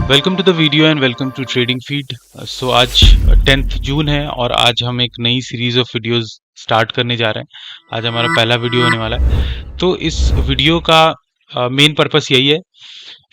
Welcome to the video and welcome to trading feed. So आज 10th जून है और आज हम एक नई सीरीज ऑफ वीडियोस स्टार्ट करने जा रहे हैं। आज हमारा पहला वीडियो होने वाला है। तो इस वीडियो का मेन पर्पस यही है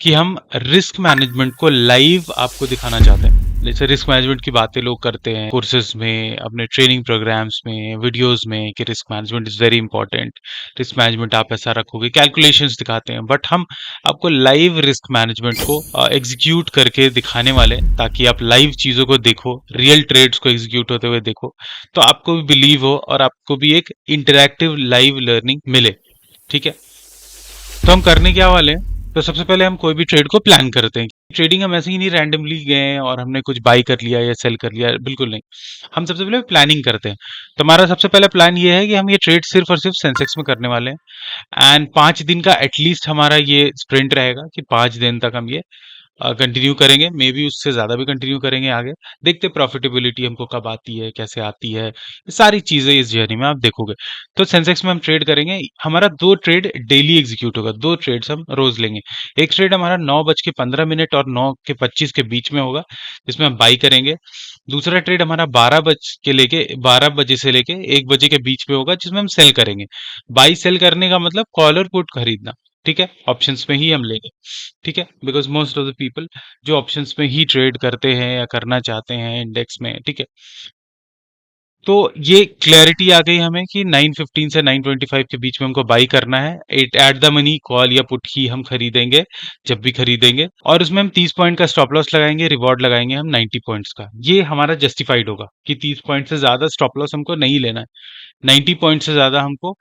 कि हम रिस्क मैनेजमेंट को लाइव आपको दिखाना चाहते हैं। जैसे रिस्क मैनेजमेंट की बातें लोग करते हैं कोर्सेज में, अपने ट्रेनिंग प्रोग्राम्स में, वीडियोस में कि risk management is very important, risk management आप ऐसा रखोगे, कैलकुलेशंस दिखाते हैं। बट हम आपको लाइव रिस्क मैनेजमेंट को एग्जीक्यूट करके दिखाने वाले हैं ताकि आप लाइव चीज़ों को देखो, रियल ट्रेड्स को एग्जीक्यूट होते हुए देखो, तो आपको भी बिलीव हो और आपको भी एक इंटरैक्टिव लाइव लर्निंग मिले। ठीक है, तो हम करने क्या वाले हैं? तो सबसे पहले हम कोई भी ट्रेड को प्लान करते हैं। ट्रेडिंग हम ऐसे ही नहीं रैंडमली गए और हमने कुछ बाई कर लिया या सेल कर लिया, बिल्कुल नहीं। हम सबसे पहले प्लानिंग करते हैं। तो हमारा सबसे पहला प्लान ये है कि हम ये ट्रेड सिर्फ और सिर्फ सेंसेक्स में करने वाले हैं एंड 5 दिन का एटलीस्ट हमारा ये स्प्रिंट रहेगा कि 5 दिन तक हम ये कंटिन्यू करेंगे। मे बी उससे ज़्यादा भी कंटिन्यू करेंगे आगे। देखते प्रॉफिटेबिलिटी हमको कब आती है, कैसे आती है, ये सारी चीज़ें इस जर्नी में आप देखोगे। तो सेंसेक्स में हम ट्रेड करेंगे। हमारा 2 ट्रेड डेली एग्जीक्यूट होगा, 2 ट्रेड्स हम रोज लेंगे। एक ट्रेड हमारा 9:15 और 9:25 के बीच में होगा, जिसमें हम बाई करेंगे। दूसरा ट्रेड हमारा 12 बजे से लेके 1 बजे के बीच में होगा, जिसमें हम सेल करेंगे। बाई सेल करने का मतलब कॉल और पुट खरीदना। ठीक है, ऑप्शंस में ही हम लेंगे। ठीक है, because most of the people जो ऑप्शंस में ही ट्रेड करते हैं या करना चाहते हैं इंडेक्स में। ठीक है, तो ये क्लैरिटी आ गई हमें कि 9:15 से 9:25 के बीच में हमको बाई करना है। It at the money call या पुट ही हम खरीदेंगे जब भी खरीदेंगे, और उसमें हम 30 पॉइंट का स्टॉप लॉस लगाएंगे, रिवॉर्ड लगाएंगे हम 90 पॉइंट्स का। ये हमारा जस्टिफाइड होगा कि 30 पॉइंट से ज्यादा स्टॉप लॉस हमको नहीं लेना है, 90 पॉइंट से ज्यादा हमको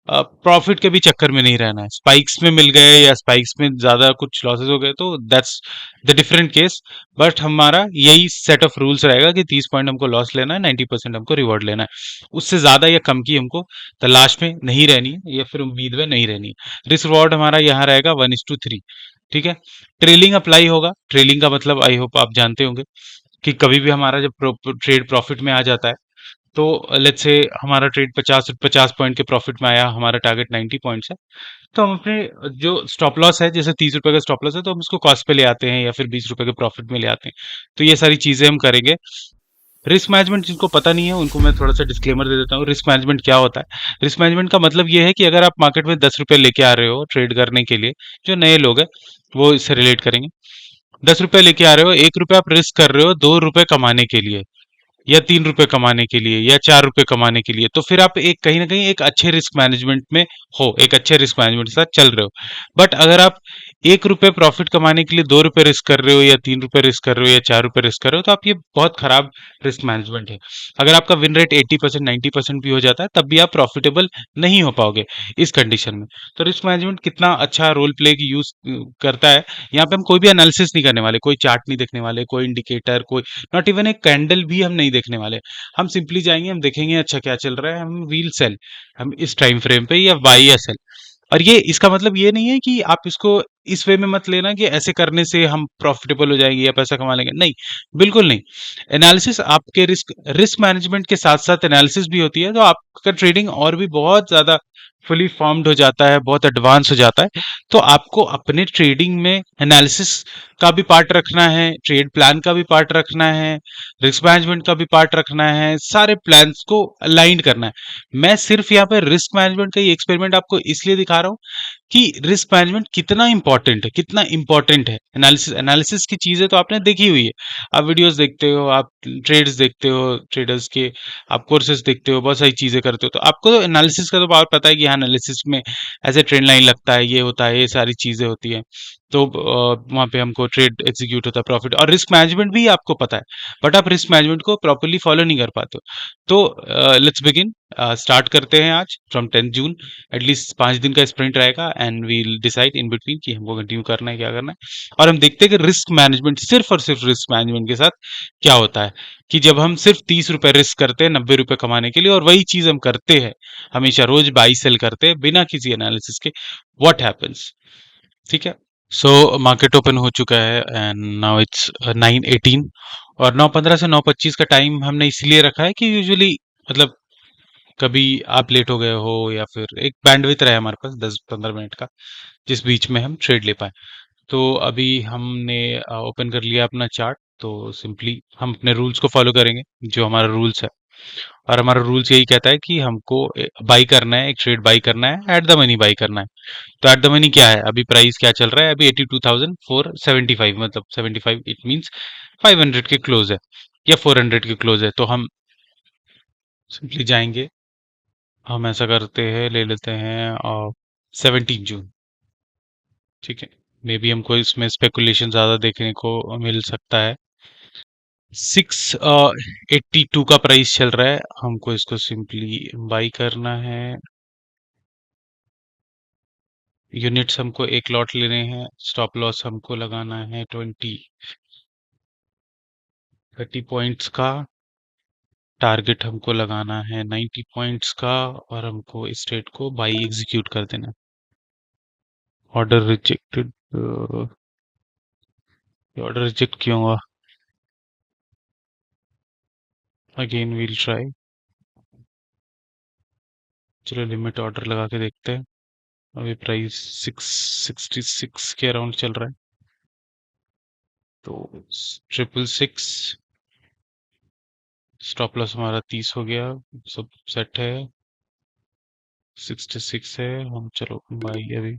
प्रॉफिट के भी चक्कर में नहीं रहना है। स्पाइक्स में मिल गए या स्पाइक्स में ज्यादा कुछ लॉसेस हो गए तो that's the different case. But हमारा यही सेट ऑफ रूल्स रहेगा कि 30 पॉइंट हमको लॉस लेना है, 90% हमको रिवॉर्ड लेना है। उससे ज्यादा या कम की हमको तलाश में नहीं रहनी है या फिर उम्मीद में नहीं रहनी है। रिस्क रिवॉर्ड हमारा यहाँ रहेगा 1:3। ठीक है, ट्रेलिंग अप्लाई होगा। ट्रेलिंग का मतलब आई होप आप जानते होंगे कि कभी भी हमारा जब ट्रेड प्रॉफिट में आ जाता है, तो लेट्स से हमारा ट्रेड 50 पॉइंट के प्रॉफिट में आया, हमारा टारगेट 90 पॉइंट्स है, तो हम अपने जो स्टॉप लॉस है, जैसे 30 रुपए का स्टॉप लॉस है, तो हम उसको कॉस्ट पे ले आते हैं या फिर 20 रुपए के प्रॉफिट में ले आते हैं। तो ये सारी चीजें हम करेंगे। रिस्क मैनेजमेंट जिनको पता नहीं है उनको मैं थोड़ा सा डिस्क्लेमर दे देता हूँ। रिस्क मैनेजमेंट क्या होता है? रिस्क मैनेजमेंट का मतलब ये है कि अगर आप मार्केट में 10 रुपए लेके आ रहे हो ट्रेड करने के लिए, जो नए लोग हैं वो इससे रिलेट करेंगे। 10 रुपए लेके आ रहे हो, 1 रुपए आप रिस्क कर रहे हो 2 रुपए कमाने के लिए, या 3 रुपए कमाने के लिए, या 4 रुपए कमाने के लिए, तो फिर आप एक कहीं ना कहीं एक अच्छे रिस्क मैनेजमेंट में हो, एक अच्छे रिस्क मैनेजमेंट के साथ चल रहे हो। बट अगर आप 1 रुपए प्रॉफिट कमाने के लिए 2 रुपए रिस्क कर रहे हो, या 3 रुपए रिस्क कर रहे हो, या 4 रुपए रिस्क कर रहे हो, तो आप ये बहुत खराब रिस्क मैनेजमेंट है। अगर आपका विन रेट 80% 90% भी हो जाता है, तब भी आप प्रॉफिटेबल नहीं हो पाओगे इस कंडीशन में। तो रिस्क मैनेजमेंट कितना अच्छा रोल प्ले की यूज करता है, यहाँ पे हम कोई भी एनालिसिस नहीं करने वाले, कोई चार्ट नहीं देखने वाले, कोई इंडिकेटर, कोई नॉट इवन एक कैंडल भी हम नहीं देखने वाले। हम सिंपली जाएंगे, हम देखेंगे अच्छा क्या चल रहा है, हम व्हील सेल, हम इस टाइम फ्रेम पे, या बाई या सेल। और ये इसका मतलब ये नहीं है कि आप इसको इस वे में मत लेना कि ऐसे करने से हम प्रॉफिटेबल हो जाएंगे या पैसा कमा लेंगे, नहीं, बिल्कुल नहीं। एनालिसिस आपके रिस्क रिस्क मैनेजमेंट के साथ साथ एनालिसिस भी होती है, तो आपका ट्रेडिंग और भी बहुत ज्यादा फुली फॉर्म्ड हो जाता है, बहुत एडवांस हो जाता है। तो आपको अपने ट्रेडिंग में एनालिसिस का भी पार्ट रखना है, ट्रेड प्लान का भी पार्ट रखना है, रिस्क मैनेजमेंट का भी पार्ट रखना है, सारे प्लान्स को अलाइन करना है। मैं सिर्फ यहाँ पे रिस्क मैनेजमेंट का ये एक्सपेरिमेंट आपको इसलिए दिखा रहा हूँ कि रिस्क मैनेजमेंट कितना इंपॉर्टेंट है, कितना इंपॉर्टेंट है। एनालिसिस एनालिसिस की चीजें तो आपने देखी हुई है, आप वीडियोस देखते हो, आप ट्रेड्स देखते हो ट्रेडर्स के, आप कोर्सेज देखते हो, बहुत सारी चीजें करते हो, तो आपको तो एनालिसिस का तो पावर पता है कि हाँ एनालिसिस में ऐसे ट्रेंड लाइन लगता है, ये होता है, ये सारी चीजें होती है। तो वहां पे हमको ट्रेड एग्जीक्यूट होता है, प्रॉफिट और रिस्क मैनेजमेंट भी आपको पता है, बट आप रिस्क मैनेजमेंट को प्रॉपरली फॉलो नहीं कर पाते हो। तो लेट्स बिगिन, स्टार्ट करते हैं आज फ्रॉम 10 जून। एटलीस्ट 5 दिन का स्प्रिंट रहेगा and we'll decide in between कि हमको कंटिन्यू करना है, क्या करना है। और हम देखते हैं कि रिस्क मैनेजमेंट, सिर्फ और सिर्फ रिस्क मैनेजमेंट के साथ क्या होता है, कि जब हम सिर्फ 30 रुपए रिस्क करते हैं 90 रुपए कमाने के लिए, और वही चीज हम करते हैं हमेशा, रोज बाई सेल करते हैं बिना किसी एनालिसिस के, व्हाट हैपेंस। ठीक है, सो मार्केट ओपन हो चुका है एंड नाउ इट्स 9:18, और 9:15 से 9:25 का टाइम हमने इसलिए रखा है कि यूजुअली मतलब कभी आप लेट हो गए हो या फिर एक बैंडविड्थ रहे हमारे पास 10-15 मिनट का, जिस बीच में हम ट्रेड ले पाए। तो अभी हमने ओपन कर लिया अपना चार्ट। तो सिंपली हम अपने रूल्स को फॉलो करेंगे, जो हमारा रूल्स है। और हमारा रूल्स यही कहता है कि हमको बाई करना है, एक ट्रेड बाई करना है, एट द मनी बाई करना है। तो एट द मनी क्या है, अभी प्राइस क्या चल रहा है, अभी 82,475, मतलब 75 इट मींस 500 के क्लोज है या 400 के क्लोज है। तो हम सिंपली जाएंगे, हम ऐसा करते हैं, ले लेते हैं 17 जून। ठीक है, मे बी हमको इसमें स्पेकुलेशन ज्यादा देखने को मिल सकता है। 682 का प्राइस चल रहा है, हमको इसको सिंपली बाई करना है। यूनिट्स हमको एक लॉट लेने हैं, स्टॉप लॉस हमको लगाना है 30 पॉइंट्स का, टारगेट हमको लगाना है 90 पॉइंट्स का, और हमको इस ट्रेड को बाई एग्जीक्यूट कर देना है। ऑर्डर रिजेक्टेड, ऑर्डर रिजेक्ट क्यों हुआ? Again we'll try. चलो लिमिट ऑर्डर लगा के देखते हैं। अभी प्राइस 666 के अराउंड चल रहा है, तो 666, स्टॉप लॉस हमारा 30 हो गया, सब सेट है। 66 है, हम चलो बाई अभी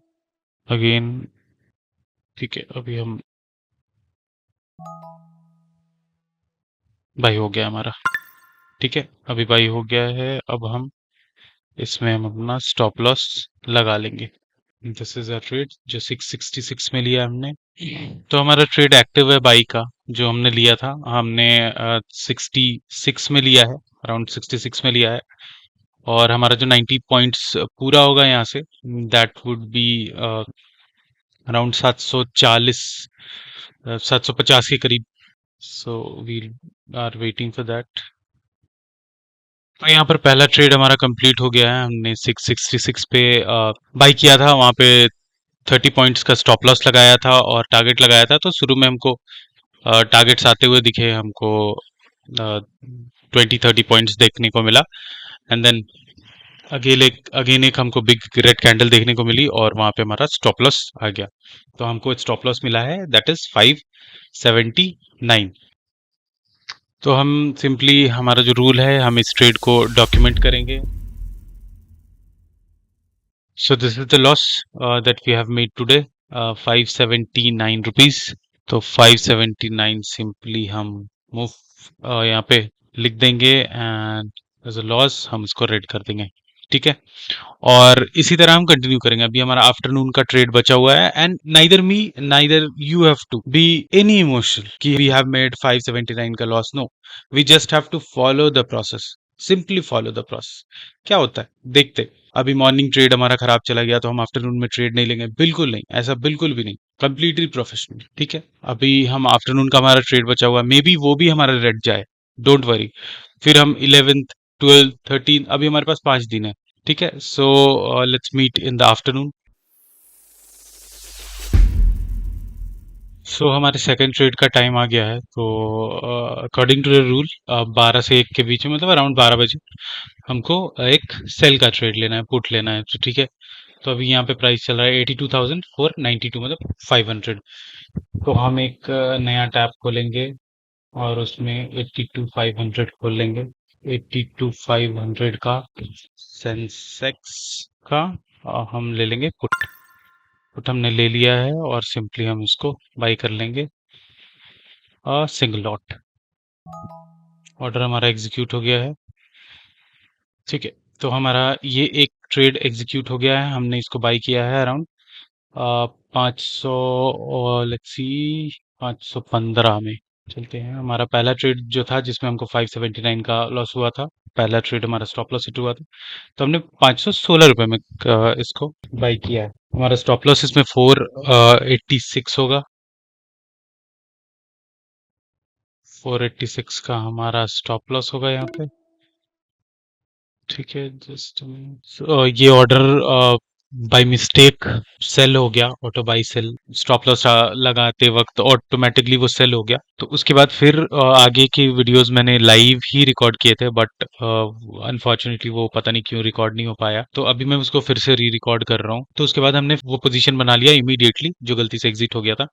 अगेन। ठीक है, अभी हम बाई हो गया हमारा। ठीक है, अभी बाई हो गया है। अब हम इसमें हम अपना स्टॉप लॉस लगा लेंगे। दिस इज अ ट्रेड जो 666 में लिया हमने। तो हमारा ट्रेड एक्टिव है बाई का, जो हमने लिया था, हमने 66 में लिया है, अराउंड 66 में लिया है। और हमारा जो 90 पॉइंट्स पूरा होगा यहाँ से, दैट वुड बी अराउंड 740, 750 के करीब। So we are waiting for that. तो यहाँ पर पहला ट्रेड हमारा कंप्लीट हो गया है। हमने 666 पे बाई किया था, वहाँ पे 30 पॉइंट्स का स्टॉप लॉस लगाया था और टारगेट लगाया था। तो शुरू में हमको टारगेट्स आते हुए दिखे, हमको 20-30 पॉइंट्स देखने को मिला। एंड देन अगेन एक हमको बिग रेड कैंडल देखने को मिली, और वहां पे हमारा स्टॉप लॉस आ गया। तो हमको स्टॉप लॉस मिला है, दैट इज 579। तो हम सिंपली, हमारा जो रूल है, हम इस ट्रेड को डॉक्यूमेंट करेंगे। So this is the loss that we have made today, 579 rupees. तो 579 सिंपली हम मूव यहाँ पे लिख देंगे, एंड एज अ लॉस हम इसको रेड कर देंगे। ठीक है, और इसी तरह हम कंटिन्यू करेंगे। अभी हमारा आफ्टरनून का ट्रेड बचा हुआ है, and neither you have to be any emotional कि वी हैव मेड 579 का loss. No, we just have to follow the process, simply follow the process. क्या होता है देखते। अभी मॉर्निंग ट्रेड हमारा खराब चला गया, तो हम आफ्टरनून में ट्रेड नहीं लेंगे, बिल्कुल नहीं, ऐसा बिल्कुल भी नहीं, कंप्लीटली प्रोफेशनल। ठीक है, अभी हम आफ्टरनून का हमारा ट्रेड बचा हुआ है, मे बी वो भी हमारा रेड जाए, डोंट वरी। फिर हम 11th, 12th, 13, अभी हमारे पास 5 दिन है। ठीक है, so let's meet in the afternoon. So हमारे सेकंड ट्रेड का टाइम आ गया है। तो अकॉर्डिंग टू द रूल 12 से 1 के बीच में, मतलब अराउंड 12 बजे हमको एक सेल का ट्रेड लेना है, पुट लेना है। तो ठीक है, तो अभी यहाँ पे प्राइस चल रहा है 82,492, मतलब 500। तो हम एक नया टैब खोलेंगे और उसमें 82,500 खोल लेंगे। 82,500 का सेंसेक्स का हम ले लेंगे पुट। पुट हमने ले लिया है, और सिंपली हम इसको बाई कर लेंगे सिंगल लॉट। ऑर्डर हमारा एग्जीक्यूट हो गया है। ठीक है, तो हमारा ये एक ट्रेड एग्जीक्यूट हो गया है, हमने इसको बाई किया है अराउंड 500, और लेट्स सी 515 में। चलते हैं, हमारा पहला ट्रेड जो था जिसमें हमको 579 का लॉस हुआ था, पहला ट्रेड हमारा स्टॉप लॉस हिट हुआ था, तो हमने 516 रुपये में इसको बाई किया है। हमारा स्टॉप लॉस इसमें 486 होगा। 486 का हमारा स्टॉप लॉस होगा यहाँ पे। ठीक है, जस्ट ये ऑर्डर बाय मिस्टेक सेल हो गया, auto buy sell, stop loss लगाते वक्त ऑटोमेटिकली वो सेल हो गया। तो उसके बाद फिर आगे की वीडियोस मैंने लाइव ही रिकॉर्ड किए थे, बट अनफॉर्चुनेटली वो पता नहीं क्यों रिकॉर्ड नहीं हो पाया, तो अभी मैं उसको फिर से री रिकॉर्ड कर रहा हूँ। तो उसके बाद हमने वो पोजीशन बना लिया इमीडिएटली जो गलती से एग्जिट हो गया था।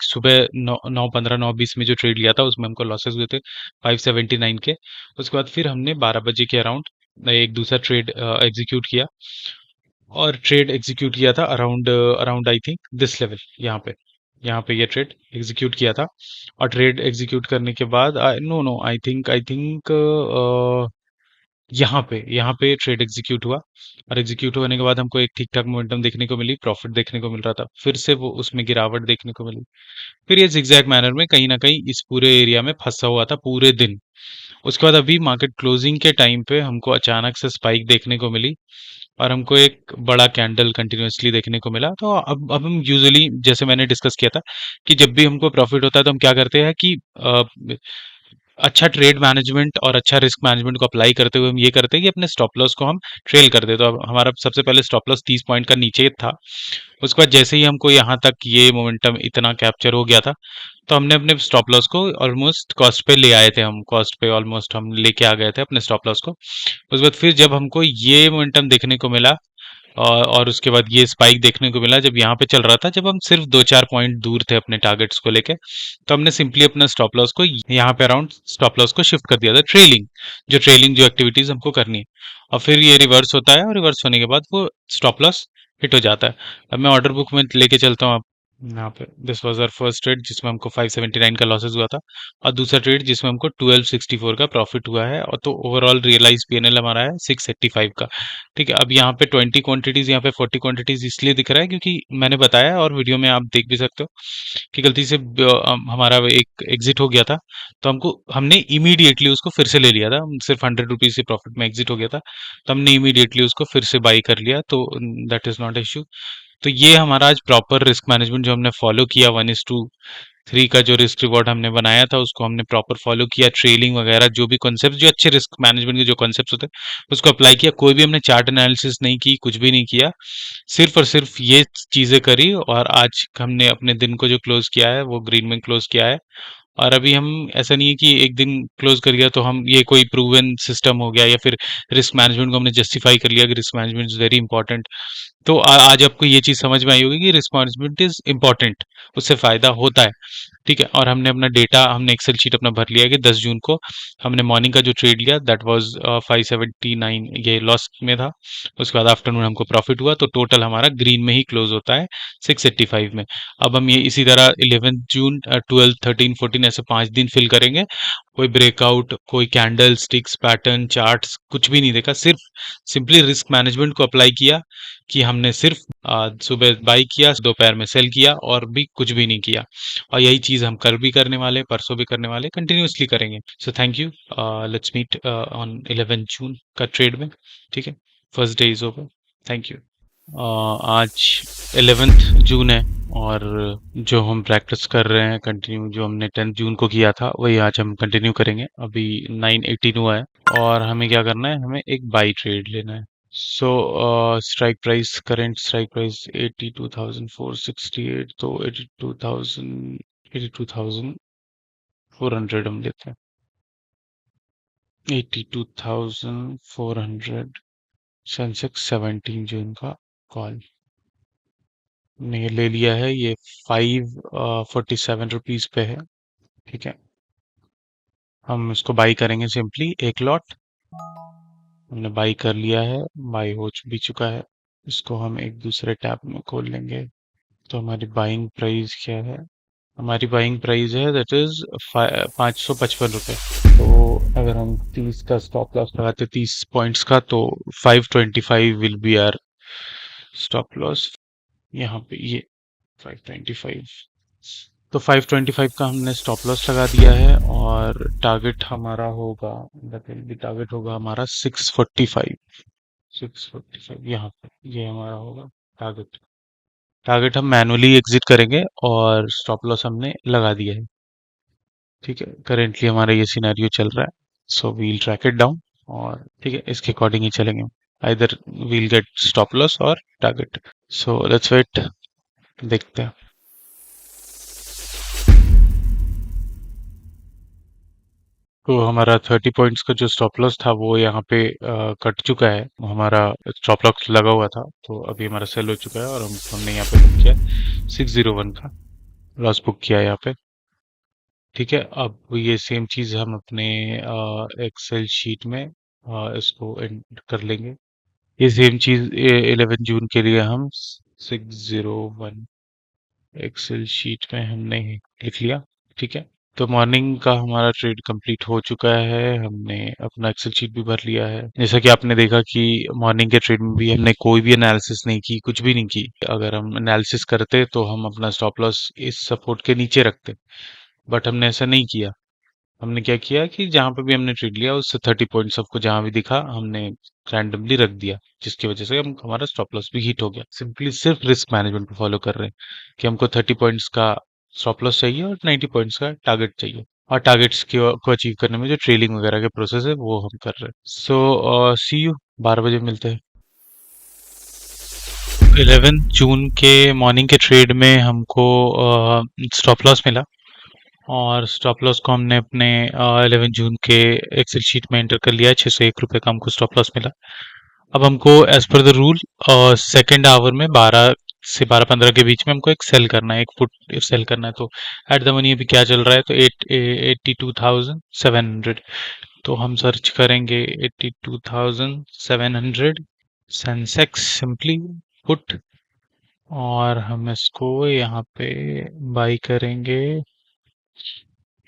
सुबह 9:15 9:20 में जो ट्रेड लिया था उसमें हमको लॉसेस हुए थे 579 के। उसके बाद फिर हमने 12 बजे के अराउंड एक दूसरा ट्रेड एग्जीक्यूट किया, और ट्रेड एग्जीक्यूट किया था around around I think this level, यहाँ पे ये ट्रेड एग्जीक्यूट किया था। और ट्रेड एग्जीक्यूट करने के बाद नो नो आई थिंक यहाँ पे ट्रेड एग्जीक्यूट हुआ, और एग्जीक्यूट होने के बाद हमको एक ठीक ठाक मोमेंटम देखने को मिली, प्रॉफिट देखने को मिल रहा था, फिर से वो उसमें गिरावट देखने को मिली। फिर ये zigzag मैनर में कहीं ना कहीं इस पूरे एरिया में फंसा हुआ था पूरे दिन। उसके बाद अभी मार्केट क्लोजिंग के टाइम पे हमको अचानक से स्पाइक देखने को मिली, और हमको एक बड़ा कैंडल कंटिन्यूअसली देखने को मिला। तो अब हम यूजुअली, जैसे मैंने डिस्कस किया था, कि जब भी हमको प्रॉफिट होता है तो हम क्या करते हैं कि अच्छा ट्रेड मैनेजमेंट और अच्छा रिस्क मैनेजमेंट को अप्लाई करते हुए हम ये करते हैं कि अपने स्टॉप लॉस को हम ट्रेल कर दें। तो अब हमारा सबसे पहले स्टॉप लॉस 30 पॉइंट का नीचे था। उसके बाद जैसे ही हमको यहाँ तक ये मोमेंटम इतना कैप्चर हो गया था, तो हमने अपने स्टॉप लॉस को ऑलमोस्ट कॉस्ट पे ले आए थे, हम कॉस्ट पे ऑलमोस्ट हम लेके आ गए थे अपने स्टॉप लॉस को। उसके बाद फिर जब हमको ये मोमेंटम देखने को मिला, और उसके बाद ये स्पाइक देखने को मिला जब यहाँ पे चल रहा था, जब हम सिर्फ 2-4 पॉइंट दूर थे अपने टारगेट्स को लेके, तो हमने सिंपली अपना स्टॉप लॉस को यहाँ पे अराउंड स्टॉप लॉस को शिफ्ट कर दिया था, ट्रेलिंग जो एक्टिविटीज हमको करनी है। और फिर ये रिवर्स होता है, और रिवर्स होने के बाद वो स्टॉप लॉस हिट हो जाता है। अब मैं ऑर्डर बुक में लेके चलता हूँ। यहाँ पे this was our first trade जिसमें हमको 579 का लॉसेस हुआ था, और दूसरा ट्रेड जिसमें हमको 1264 का प्रॉफिट हुआ है, और तो ओवरऑल रियलाइज पीएनएल हमारा है 685 का। ठीक है, अब यहाँ पे 20 क्वांटिटीज, यहाँ पे 40 क्वांटिटीज इसलिए दिख रहा है क्योंकि मैंने बताया, और वीडियो में आप देख भी सकते हो कि गलती से हमारा एक एग्जिट हो गया था। तो हमने इमीडिएटली उसको फिर से ले लिया था, सिर्फ 100 रुपीज से प्रॉफिट में एग्जिट हो गया था, तो हमने इमीडिएटली उसको फिर से बाई कर लिया। तो दैट इज नॉट इश्यू। तो ये हमारा आज प्रॉपर रिस्क मैनेजमेंट जो हमने फॉलो किया, 1:3 का जो रिस्क रिवॉर्ड हमने बनाया था उसको हमने प्रॉपर फॉलो किया। ट्रेलिंग वगैरह जो भी कॉन्सेप्ट, जो अच्छे रिस्क मैनेजमेंट के जो कॉन्सेप्ट होते हैं उसको अप्लाई किया। कोई भी हमने चार्ट एनालिसिस नहीं की, कुछ भी नहीं किया, सिर्फ और सिर्फ ये चीजें करी, और आज हमने अपने दिन को जो क्लोज किया है वो ग्रीन में क्लोज किया है। और अभी हम, ऐसा नहीं है कि एक दिन क्लोज कर गया तो हम ये कोई प्रूवन सिस्टम हो गया, या फिर रिस्क मैनेजमेंट को हमने जस्टिफाई कर लिया कि risk management is very important. तो आज आपको ये चीज समझ में आई होगी कि रिस्क मैनेजमेंट इज इंपॉर्टेंट, उससे फायदा होता है। ठीक है, और हमने अपना डेटा, हमने एक्सेल शीट अपना भर लिया है कि 10 जून को हमने मॉर्निंग का जो ट्रेड लिया दैट वाज 579, ये लॉस में था। उसके बाद आफ्टरनून हमको प्रॉफिट हुआ, तो टोटल हमारा ग्रीन में ही क्लोज होता है 685 में। अब हम ये इसी तरह 11 जून, 12, 13, 14 ऐसे 5 दिन फिल करेंगे। कोई ब्रेकआउट, कोई कैंडल स्टिक्स, पैटर्न, चार्ट्स कुछ भी नहीं देखा, सिर्फ सिंपली रिस्क मैनेजमेंट को अप्लाई किया, कि हमने सिर्फ सुबह बाई किया, दोपहर में सेल किया, और भी कुछ भी नहीं किया। और यही चीज हम कल भी करने वाले, परसों भी करने वाले, कंटिन्यूअसली करेंगे। So thank you. Let's meet on 11 June का ट्रेड में। ठीक है, first day is over. Thank you. आज 11 जून है, और जो हम प्रैक्टिस कर रहे हैं कंटिन्यू, जो हमने 10 जून को किया था वही आज हम कंटिन्यू करेंगे। अभी 9:18 हुआ है, और हमें क्या करना है, हमें एक बाई ट्रेड लेना है। So strike price, current strike price 82,468, तो 82,400 हम लेते हैं। 82,400 सेंसेक्स 17 जून का कॉल ने ये ले लिया है। ये 547 रुपीज पे है। ठीक है, हम इसको बाई करेंगे सिंपली एक लॉट। हमने बाई कर लिया है, बाई हो भी चुका है। इसको हम एक दूसरे टैब में खोल लेंगे। तो हमारी बाइंग प्राइस क्या है, हमारी बाइंग प्राइस है दैट इज 555 रुपये। तो अगर हम 30 का स्टॉप लॉस लगाते, 30 पॉइंट्स का, तो 525 will be our stop loss. यहाँ पे ये 525, तो 525 का हमने स्टॉप लॉस लगा दिया है, और टारगेट हमारा होगा, टारगेट होगा हमारा 645। यहाँ पे ये हमारा होगा टारगेट। टारगेट हम मैनुअली एग्जिट करेंगे, और स्टॉप लॉस हमने लगा दिया है। ठीक है, करेंटली हमारा ये सिनेरियो चल रहा है, so we'll track it down, और ठीक है इसके अकॉर्डिंग ही चलेंगे। Either we'll get stop loss और टारगेट। सो लेट्स वेट, देखते हैं। तो हमारा 30 पॉइंट्स का जो स्टॉप लॉस था वो यहाँ पे कट चुका है। हमारा स्टॉप लॉस लगा हुआ था तो अभी हमारा सेल हो चुका है और हमने यहाँ पे बुक किया 601 का लॉस बुक किया है यहाँ पे। ठीक है, अब ये सेम चीज़ हम अपने एक्सेल शीट में इसको एंटर कर लेंगे। ये सेम चीज़ 11 जून के लिए हम 601 एक्सेल शीट में हमने लिख लिया। ठीक है, तो मॉर्निंग का हमारा ट्रेड कंप्लीट हो चुका है। हमने अपना एक्सेल शीट भी भर लिया है। जैसा कि आपने देखा कि मॉर्निंग के ट्रेड में भी हमने कोई भी एनालिसिस नहीं की, कुछ भी नहीं की। अगर हम एनालिसिस करते तो हम अपना स्टॉप लॉस इस सपोर्ट के नीचे रखते, बट हमने ऐसा नहीं किया। हमने क्या किया कि जहां पे भी हमने ट्रेड लिया उससे 30 पॉइंट्स आपको जहां भी दिखा हमने रैंडमली रख दिया, जिसकी वजह से हम हमारा स्टॉप लॉस भी हिट हो गया। सिंपली सिर्फ रिस्क मैनेजमेंट को फॉलो कर रहे हैं कि हमको 30 पॉइंट्स का स्टॉप लॉस चाहिए और 90 पॉइंट्स का टारगेट चाहिए, और टारगेट्स को अचीव करने में जो ट्रेलिंग वगैरह के प्रोसेस है वो हम कर रहे हैं। सो सी यू, 12 बजे मिलते हैं। 11 जून के मॉर्निंग के ट्रेड में हमको स्टॉप लॉस मिला, और स्टॉप लॉस को हमने अपने 11 जून के एक्सेल शीट में एंटर कर लिया है। 601 रुपये का हमको स्टॉप लॉस मिला। अब हमको as per the rule second hour में 12 से 12:15 के बीच में हमको एक सेल करना है, एक पुट सेल करना है। तो एट द मनी अभी क्या चल रहा है, तो 82,700। तो हम सर्च करेंगे 82,700 सेंसेक्स सिंपली पुट, और हम इसको यहाँ पे बाई करेंगे।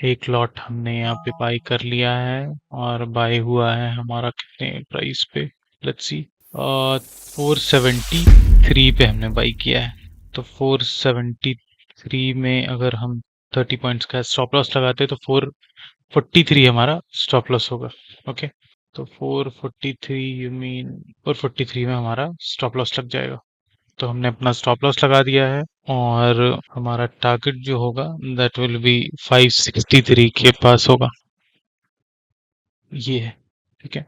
एक लॉट हमने यहाँ पे बाई कर लिया है, और बाई हुआ है हमारा कितने प्राइस पे, लेट्स सी, 473 पे हमने बाई किया है। तो 473 में अगर हम 30 पॉइंट्स का स्टॉप लॉस लगाते तो 443 हमारा स्टॉप लॉस होगा। ओके, तो 443 यू मीन 443 में हमारा स्टॉप लॉस लग जाएगा। तो हमने अपना स्टॉप लॉस लगा दिया है, और हमारा टारगेट जो होगा दैट विल बी 563 के पास होगा। ये है, ठीक है।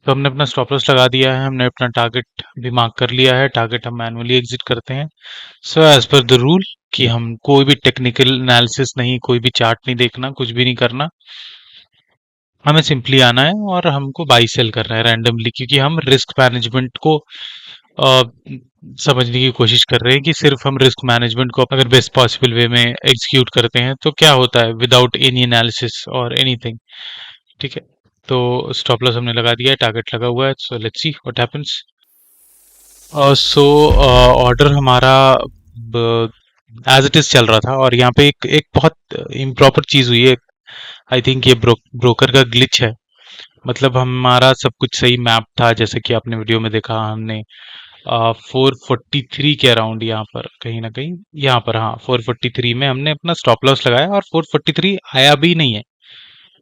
तो हमने अपना स्टॉप लॉस लगा दिया है, हमने अपना टारगेट भी मार्क कर लिया है। टारगेट हम मैनुअली एग्जिट करते हैं। So as per the rule कि हम कोई भी टेक्निकल एनालिसिस नहीं, कोई भी चार्ट नहीं देखना, कुछ भी नहीं करना। हमें सिंपली आना है और हमको बाई सेल करना है रैंडमली, क्योंकि हम रिस्क मैनेजमेंट को अ, समझने की कोशिश कर रहे हैं कि सिर्फ हम रिस्क मैनेजमेंट को अगर बेस्ट पॉसिबल वे में एग्जीक्यूट करते हैं तो क्या होता है विदाउट एनी एनालिसिस और एनीथिंग। ठीक है, तो स्टॉप लॉस हमने लगा दिया है, टारगेट लगा हुआ है। So let's see what happens. So order हमारा एज इट इज चल रहा था, और यहाँ पे एक एक बहुत इम्प्रॉपर चीज हुई है। आई थिंक ये ब्रोकर का ग्लिच है। मतलब हमारा सब कुछ सही मैप था, जैसे कि आपने वीडियो में देखा। हमने 443 के अराउंड यहाँ पर कहीं ना कहीं, यहाँ पर हाँ 443 में हमने अपना स्टॉप लॉस लगाया, और 443 आया भी नहीं है।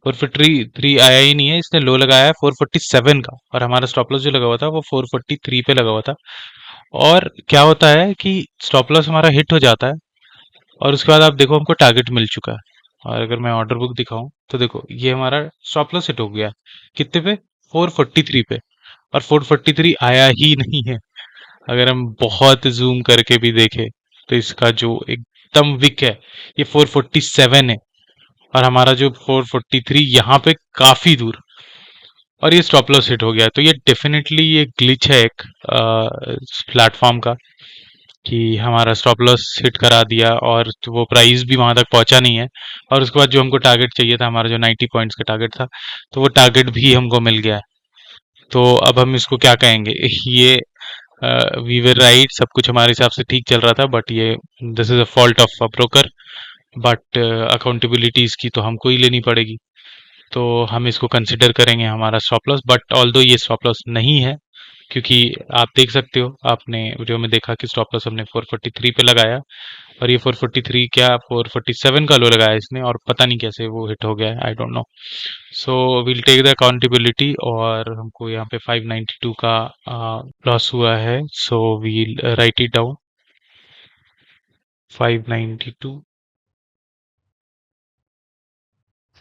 443 आया ही नहीं है, इसने लो लगाया है 447 का, और हमारा स्टॉप लॉस जो लगा हुआ था वो 443 पे लगा हुआ था। और क्या होता है कि स्टॉप लॉस हमारा हिट हो जाता है, और उसके बाद आप देखो हमको टारगेट मिल चुका है। और अगर मैं ऑर्डर बुक दिखाऊं तो देखो ये हमारा स्टॉप लॉस हिट हो गया है। कितने पे, 443 पे, और 443 आया ही नहीं है। अगर हम बहुत जूम करके भी देखें तो इसका जो एकदम विक है ये 447 है, और हमारा जो 443 यहाँ पे काफी दूर, और ये स्टॉप लॉस हिट हो गया। तो ये डेफिनेटली ये ग्लिच है एक प्लेटफॉर्म का, कि हमारा स्टॉप लॉस हिट करा दिया और वो प्राइस भी वहां तक पहुंचा नहीं है। और उसके बाद जो हमको टारगेट चाहिए था, हमारा जो 90 पॉइंट्स का टारगेट था, तो वो टारगेट भी हमको मिल गया है। तो अब हम इसको क्या कहेंगे, ये वी वर राइट, सब कुछ हमारे हिसाब से ठीक चल रहा था, बट ये this is a fault of a broker. But accountability इसकी तो हमको ही लेनी पड़ेगी। तो हम इसको कंसिडर करेंगे हमारा स्टॉप लॉस, बट ऑल्दो ये स्टॉप लॉस नहीं है, क्योंकि आप देख सकते हो, आपने वीडियो में देखा कि स्टॉप लॉस हमने 443 पे लगाया, और ये 443 क्या 447 का लो लगाया इसने, और पता नहीं कैसे वो हिट हो गया है, I don't know. So will take the accountability, और हमको यहाँ पे 592 का लॉस हुआ है। So we'll write it down, 592।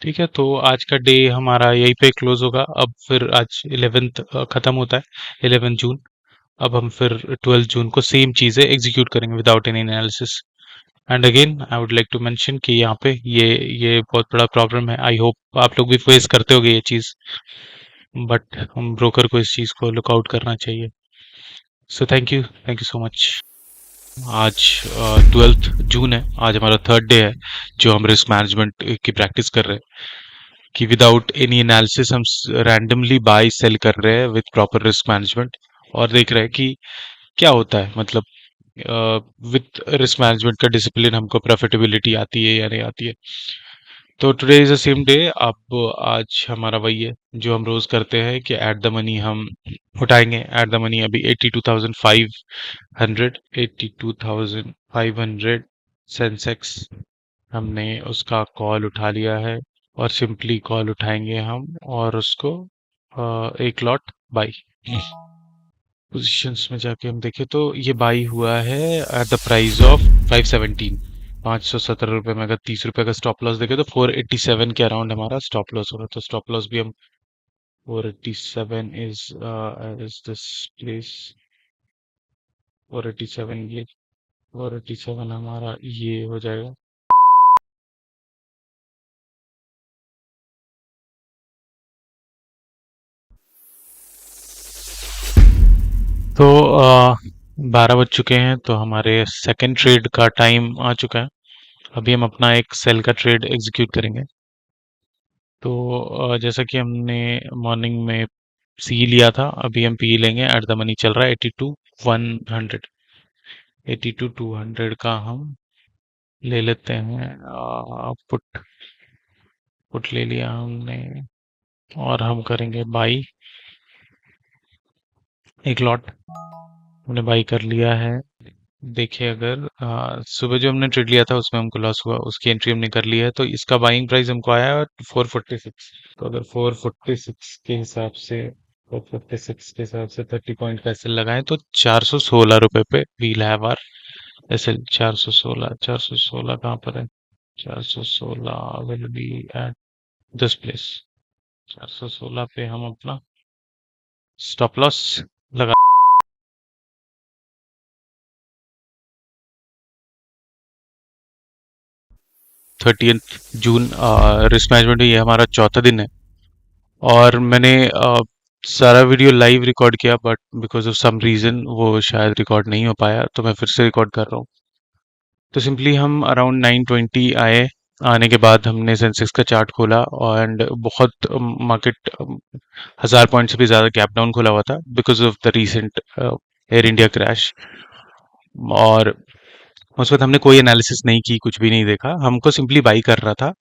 ठीक है, तो आज का डे हमारा यहीं पे क्लोज होगा। अब फिर आज 11th खत्म होता है, 11 जून। अब हम फिर 12 जून को सेम चीजें एग्जीक्यूट करेंगे without any analysis. And again I would like to mention कि यहाँ पे ये बहुत बड़ा प्रॉब्लम है। आई होप आप लोग भी फेस करते होगे ये चीज, बट हम ब्रोकर को इस चीज को लुकआउट करना चाहिए। सो थैंक यू सो मच। आज 12th जून है, आज हमारा थर्ड डे है जो हम रिस्क मैनेजमेंट की प्रैक्टिस कर रहे हैं, कि विदाउट एनी एनालिसिस हम रैंडमली बाय सेल कर रहे हैं विद प्रॉपर रिस्क मैनेजमेंट, और देख रहे हैं कि क्या होता है। मतलब विद रिस्क मैनेजमेंट का डिसिप्लिन हमको प्रॉफिटेबिलिटी आती है या नहीं आती है। तो today is the same day. अब आज हमारा वही है जो हम रोज करते हैं, कि एट द मनी हम उठाएंगे। एट द मनी अभी 82,500, 82,500 सेंसेक्स, हमने उसका कॉल उठा लिया है। और सिंपली कॉल उठाएंगे हम और उसको एक लॉट बाई। पोजीशंस में जाके हम देखें तो ये बाई हुआ है एट द प्राइस ऑफ 517, 517 रुपये में। अगर 30 रुपये का स्टॉप लॉस देखे तो 487 के अराउंड हमारा स्टॉप लॉस होगा। तो स्टॉप लॉस भी हम 487 इज दिस प्लेस, 487 ये, 487 हमारा ये हो जाएगा। तो 12 बज चुके हैं, तो हमारे सेकंड ट्रेड का टाइम आ चुका है। अभी हम अपना एक सेल का ट्रेड एग्जीक्यूट करेंगे। तो जैसा कि हमने मॉर्निंग में सी लिया था, अभी हम पी लेंगे। एट द मनी चल रहा है 82,100, 82,200 का हम ले लेते हैं। पुट पुट ले लिया हमने, और हम करेंगे बाई। एक लॉट हमने बाई कर लिया है। देखिए, अगर सुबह जो हमने ट्रेड लिया था उसमें हमको लॉस हुआ, उसकी एंट्री हमने कर ली है। तो इसका बाइंग प्राइस हमको आया है 446। तो अगर 446 के हिसाब से, 446 के हिसाब से 30 पॉइंट का एसएल लगाएं तो 416 रुपए पे वील हैव आवर एसएल। 416, 416 कहाँ पर है? 416 will be at this place. 416 पे हम अपना स्टॉप लॉस लगा। 30th जून रिस्क मैनेजमेंट, ये हमारा चौथा दिन है। और मैंने सारा वीडियो लाइव रिकॉर्ड किया, but because of some reason वो शायद रिकॉर्ड नहीं हो पाया, तो मैं फिर से रिकॉर्ड कर रहा हूँ। तो सिंपली हम अराउंड 920 आए। आने के बाद हमने सेंसेक्स का चार्ट खोला, एंड बहुत मार्केट 1,000 पॉइंट से भी ज़्यादा गैप डाउन खुला हुआ था because of the recent air India crash. और उस वक्त हमने कोई एनालिसिस नहीं की, कुछ भी नहीं देखा, हमको सिंपली बाई कर रहा था।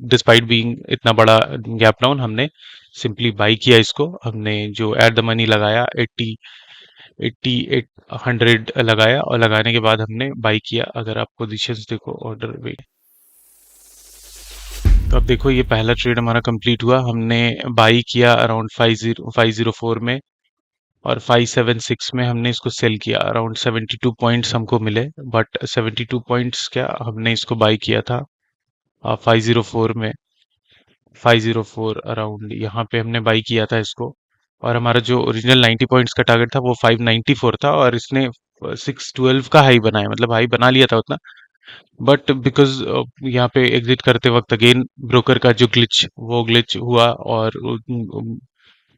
डिस्पाइट बीइंग इतना बड़ा गैप डाउन, हमने सिंपली बाई किया इसको। हमने जो एट द मनी लगाया 88 लगाया, और लगाने के बाद हमने बाई किया। अगर आप पोजीशंस देखो, ऑर्डर वेट, तो अब देखो ये पहला ट्रेड हमारा कंप्लीट हुआ। हमने बाई किया अराउंड 504 में, और 576 में हमने इसको सेल किया। अराउंड 72 पॉइंट्स हमको मिले, बट 72 पॉइंट्स क्या, हमने इसको बाई किया था 504 में। 504 अराउंड यहाँ पे हमने बाई किया था इसको। और हमारा जो ओरिजिनल 90 पॉइंट्स का टारगेट था वो 594 था, और इसने 612 का हाई बनाया, मतलब हाई बना लिया था उतना। बट बिकॉज यहाँ पे एग्जिट करते वक्त अगेन ब्रोकर का जो ग्लिच, वो ग्लिच हुआ, और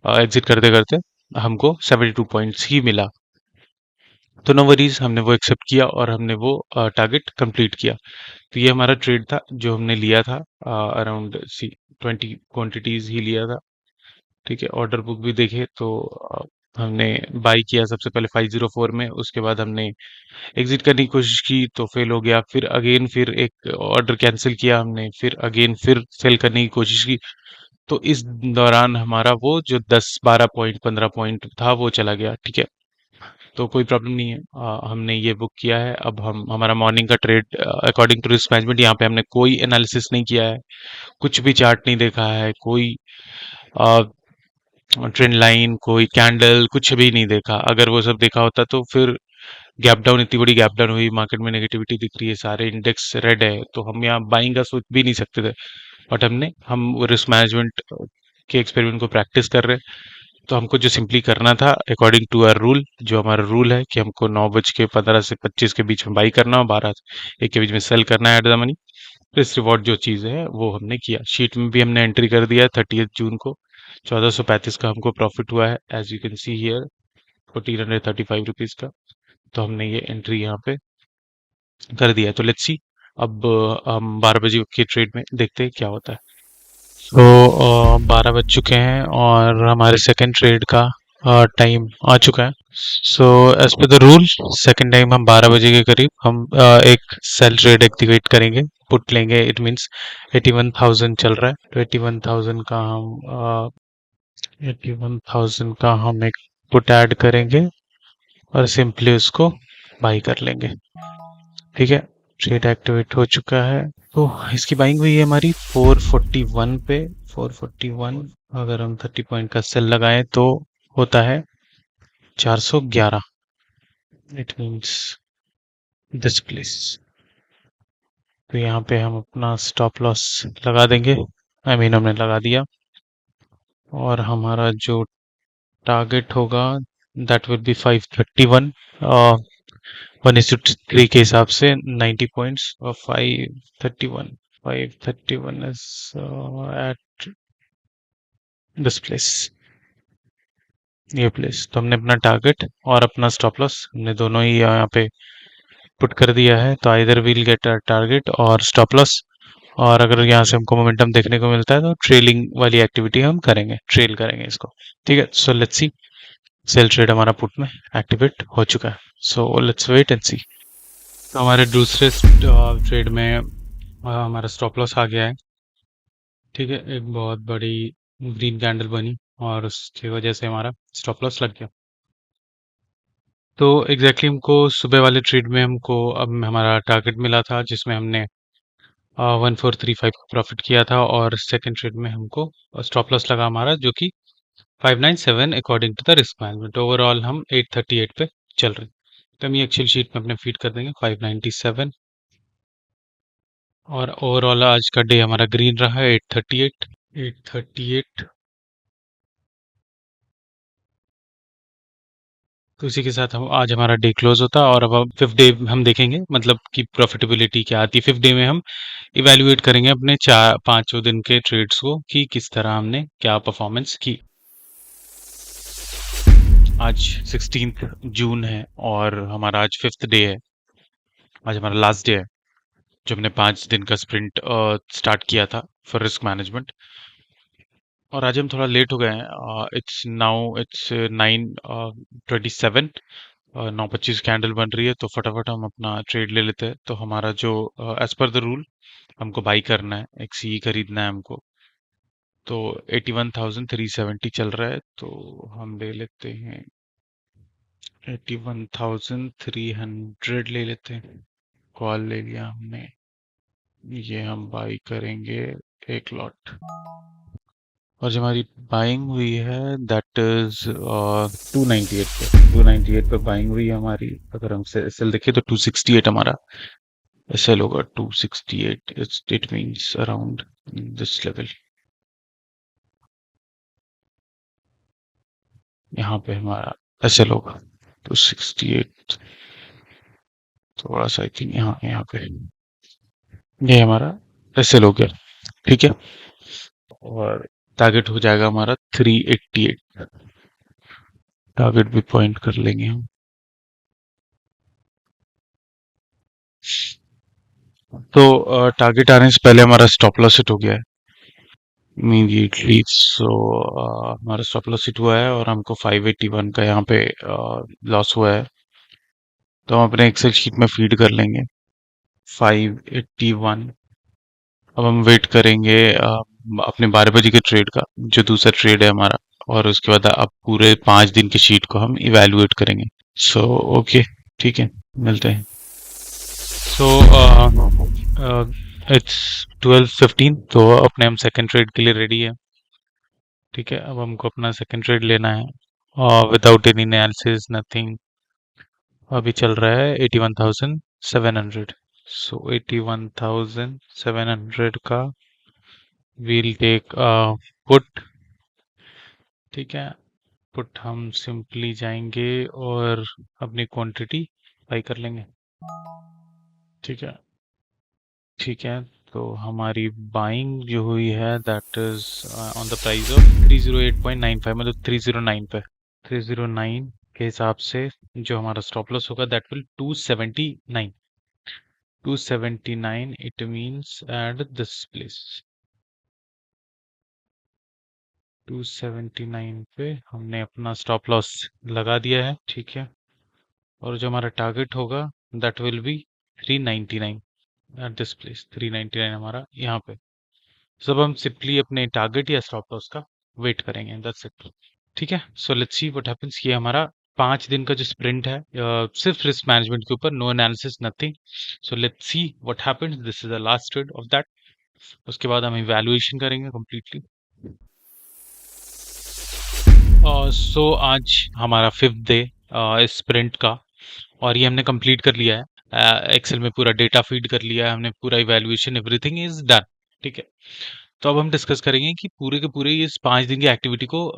एग्जिट करते करते हमको 72 पॉइंट्स ही मिला। तो नो वरीज, हमने वो एक्सेप्ट किया और हमने वो टारगेट कंप्लीट किया। तो ये हमारा ट्रेड था जो हमने लिया था, अराउंड 20 क्वांटिटीज ही लिया था। ठीक है, ऑर्डर बुक भी देखे तो हमने बाई किया सबसे पहले 504 में, उसके बाद हमने एग्जिट करने की कोशिश की तो फेल हो गया। फिर अगेन फिर एक ऑर्डर कैंसिल किया हमने, फिर अगेन फिर सेल करने की कोशिश की। तो इस दौरान हमारा वो जो 10-12 पॉइंट 15 पॉइंट था वो चला गया। ठीक है, तो कोई प्रॉब्लम नहीं है। हमने ये बुक किया है। अब हम हमारा मॉर्निंग का trade according to risk management, यहाँ पे हमने कोई एनालिसिस नहीं किया है, कुछ भी चार्ट नहीं देखा है, कोई ट्रेंड लाइन, कोई कैंडल, कुछ भी नहीं देखा। अगर वो सब देखा होता तो फिर गैप डाउन, इतनी बड़ी गैप डाउन हुई, मार्केट में नेगेटिविटी दिख रही है, सारे इंडेक्स रेड है, तो हम यहाँ बाइंग का सोच भी नहीं सकते थे। बट हम रिस्क मैनेजमेंट के एक्सपेरिमेंट को प्रैक्टिस कर रहे हैं। तो हमको जो सिंपली करना था अकॉर्डिंग टू आवर रूल, जो हमारा रूल है कि हमको 9:15 से 25 के बीच में बाई करना हो, 12 1 के बीच में सेल करना है at the money. Risk reward जो चीज़ है वो हमने किया, शीट में भी हमने एंट्री कर दिया 30 जून को। 1435 का हमको प्रॉफिट हुआ है, as you can see here, 1435 rupees का। तो हमने ये एंट्री यहाँ पे कर दिया है। तो लेट्स सी, अब हम 12 बजे के ट्रेड में देखते हैं क्या होता है। तो 12 बज चुके हैं और हमारे सेकंड ट्रेड का टाइम आ चुका है। So as per the rule, second time हम 12 बजे के करीब हम एक सेल ट्रेड एक्टिवेट करेंगे, पुट लेंगे। इट मींस 81,000 चल रहा है, तो 81,000 का हम एक पुट ऐड करेंगे और सिंपली उसको बाई कर लेंगे। ठीक है, ट्रेड एक्टिवेट हो चुका है। तो इसकी बाइंग हुई है हमारी 441 पे। 441, अगर हम 30 पॉइंट का सेल लगाएं तो होता है 411। It means this place. तो यहाँ पे हम अपना स्टॉप लॉस लगा देंगे, हमने लगा दिया। और हमारा जो टारगेट होगा दैट विल बी 531, 1:3 के हिसाब से 90 पॉइंट्स। और 531 इज एट दिस प्लेस, ये प्लेस। तो हमने अपना टारगेट और अपना स्टॉप लॉस हमने दोनों ही यहाँ पे पुट कर दिया है। तो आइदर वील गेट टारगेट और स्टॉप लॉस, और अगर यहाँ से हमको मोमेंटम देखने को मिलता है तो ट्रेलिंग वाली एक्टिविटी हम करेंगे, ट्रेल करेंगे इसको। ठीक है, so let's see, sell trade हमारा पुट में एक्टिवेट हो चुका है। So let's wait and see. तो हमारे दूसरे ट्रेड में हमारा स्टॉप लॉस आ गया है। ठीक है, एक बहुत बड़ी ग्रीन कैंडल बनी और उसकी वजह से हमारा स्टॉप लॉस लग गया। तो एग्जैक्टली हमको सुबह वाले ट्रेड में हमको अब हमारा टारगेट मिला था, जिसमें हमने 1435 का प्रॉफिट किया था। और सेकंड ट्रेड में हमको स्टॉप लॉस लगा हमारा, जो कि 597 according to the risk management. Overall हम 838 पे चल रहे हैं। तो हम ये एक्सेल शीट में अपने फीड कर देंगे 597। और ओवरऑल आज का डे हमारा ग्रीन रहा है, 838। 838। तो इसी के साथ हम आज हमारा डे क्लोज होता है। और अब हम फिफ्थ डे हम देखेंगे, मतलब कि प्रॉफिटेबिलिटी क्या आती है। फिफ्थ डे में हम इवेल्युएट करेंगे अपने 4-5 दिन के ट्रेड्स को कि किस तरह हमने क्या परफॉर्मेंस की। आज 16 जून है और हमारा आज फिफ्थ डे है। आज हमारा लास्ट डे है, जो हमने 5 दिन का स्प्रिंट स्टार्ट किया था फॉर रिस्क मैनेजमेंट। और आज हम थोड़ा लेट हो गए हैं। इट्स 9:27, 9:25 कैंडल बन रही है। तो फटाफट हम अपना ट्रेड ले लेते हैं। तो हमारा जो एज पर द रूल हमको बाई करना है, एक सी खरीदना है हमको। तो 81,370 चल रहा है, तो हम ले लेते हैं 81,300 ले लेते हैं। कॉल ले लिया हमने, ये हम बाई करेंगे एक लॉट। और जो हमारी बाइंग हुई है दैट इज 298 पे बाइंग हुई है हमारी। अगर हम सेल देखें तो 268 हमारा सेल होगा। 268, it means around this level. यहाँ पे हमारा सेल होगा 268, थोड़ा सा आई थिंक यहाँ यहाँ पे ये हमारा सेल हो गया। ठीक है, और टारगेट हो जाएगा हमारा 388। टारगेट भी पॉइंट कर लेंगे हम। तो टारगेट आने से पहले हमारा स्टॉप लॉस हिट हो गया है इमीडिएटली। सो हमारा स्टॉप लॉस हिट हुआ है और हमको 581 का यहाँ पे लॉस हुआ है। तो हम अपने एक्सेल शीट में फीड कर लेंगे 581। अब हम वेट करेंगे अपने 12 बजे के ट्रेड का, जो दूसरा ट्रेड है हमारा। और उसके बाद अब पूरे 5 दिन की शीट को हम इवेल्युएट करेंगे। सो ओके, ठीक है, मिलते हैं। सो इट्स 12:15, तो अपने हम सेकंड ट्रेड के लिए रेडी है। ठीक है, अब हमको अपना सेकंड ट्रेड लेना है और विदाउट एनी एनालिसिस नथिंग। अभी चल रहा है 81,700। सो 81,700 का वील टेक पुट। ठीक है, पुट हम सिंपली जाएंगे और अपनी क्वांटिटी बाई कर लेंगे। ठीक है, ठीक है। तो हमारी बाइंग जो हुई है that is on the price of 308.95, मतलब 309 पे। 309 के हिसाब से जो हमारा स्टॉप लॉस होगा that will 279। 279 it means at this place. 279 पे हमने अपना स्टॉप लॉस लगा दिया है। ठीक है, और जो हमारा टारगेट होगा that will be 399 at this place. 399 हमारा यहाँ पे। सब हम सिंपली अपने टारगेट या स्टॉप लॉस का वेट करेंगे, दैट्स इट। ठीक है, so let's see what happens. ये हमारा 5 दिन का जो स्प्रिंट है, सिर्फ रिस्क मैनेजमेंट के ऊपर, no analysis nothing. So let's see what happens. This is the last trade of that. उसके बाद हम इवैल्यूएशन करेंगे कंप्लीटली। सो आज हमारा 5th डे इस स्प्रिंट का, और ये हमने कंप्लीट कर लिया है। एक्सेल में पूरा डेटा फीड कर लिया है हमने, पूरा इवैल्यूएशन एवरीथिंग इज डन। ठीक है, तो अब हम डिस्कस करेंगे कि पूरे के पूरे इस 5 दिन की एक्टिविटी को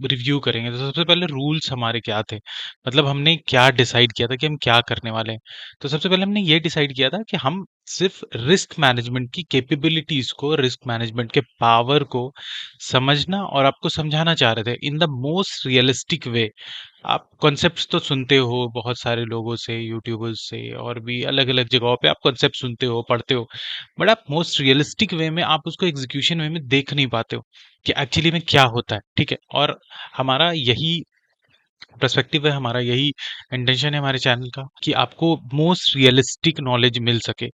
रिव्यू करेंगे। तो सबसे पहले रूल्स हमारे क्या थे, मतलब हमने क्या डिसाइड किया था कि हम क्या करने वाले हैं। तो सबसे पहले हमने ये डिसाइड किया था कि हम सिर्फ रिस्क मैनेजमेंट की कैपेबिलिटीज को, रिस्क मैनेजमेंट के पावर को समझना और आपको समझाना चाह रहे थे इन द मोस्ट रियलिस्टिक वे। आप कॉन्सेप्ट्स तो सुनते हो बहुत सारे लोगों से, यूट्यूबर्स से, और भी अलग अलग जगहों पे आप कॉन्सेप्ट सुनते हो, पढ़ते हो, बट आप मोस्ट रियलिस्टिक वे में आप उसको एग्जीक्यूशन वे में देख नहीं पाते हो कि एक्चुअली में क्या होता है। ठीक है, और हमारा यही पर्सपेक्टिव है, हमारा यही इंटेंशन है हमारे चैनल का कि आपको मोस्ट रियलिस्टिक नॉलेज मिल सके।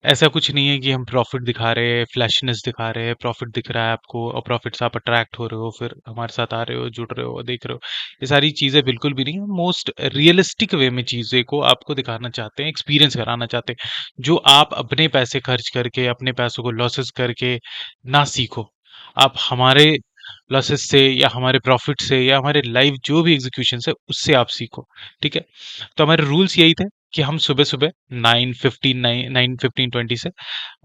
ऐसा कुछ नहीं है कि हम प्रॉफिट दिखा रहे हैं, फ्लैशनेस दिखा रहे हैं, प्रॉफिट दिख रहा है आपको और प्रॉफिट से आप अट्रैक्ट हो रहे हो, फिर हमारे साथ आ रहे हो, जुड़ रहे हो, देख रहे हो। ये सारी चीजें बिल्कुल भी नहीं है। मोस्ट रियलिस्टिक वे में चीजें को आपको दिखाना चाहते हैं, एक्सपीरियंस कराना चाहते हैं, जो आप अपने पैसे खर्च करके, अपने पैसों को लॉसेस करके ना सीखो। आप हमारे लॉसेस से या हमारे प्रॉफिट से या हमारे लाइव जो भी एग्जीक्यूशन है उससे आप सीखो। ठीक है, तो हमारे रूल्स यही थे कि हम सुबह सुबह 9:15 से,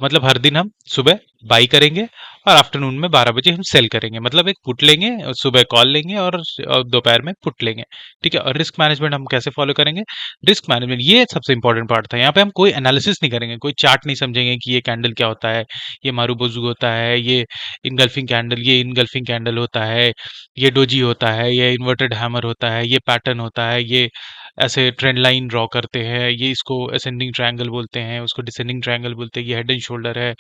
मतलब हर दिन हम सुबह बाई करेंगे और आफ्टरनून में 12 बजे हम सेल करेंगे। मतलब एक पुट लेंगे और सुबह कॉल लेंगे और दोपहर में पुट लेंगे। ठीक है, और रिस्क मैनेजमेंट हम कैसे फॉलो करेंगे? रिस्क मैनेजमेंट ये सबसे इंपॉर्टेंट पार्ट था। यहाँ पे हम कोई एनालिसिस नहीं करेंगे, कोई चार्ट नहीं समझेंगे कि ये कैंडल क्या होता है, ये मारूबोजू होता है, ये इनगल्फिंग कैंडल, ये इनगल्फिंग कैंडल होता है, ये डोजी होता है, ये इन्वर्टेड हैमर होता है, ये पैटर्न होता है, ये ऐसे ट्रेंड लाइन ड्रॉ करते हैं, ये इसको असेंडिंग ट्रायंगल बोलते हैं, उसको डिसेंडिंग ट्रायंगल बोलते हैं, ये हेड एंड शोल्डर है,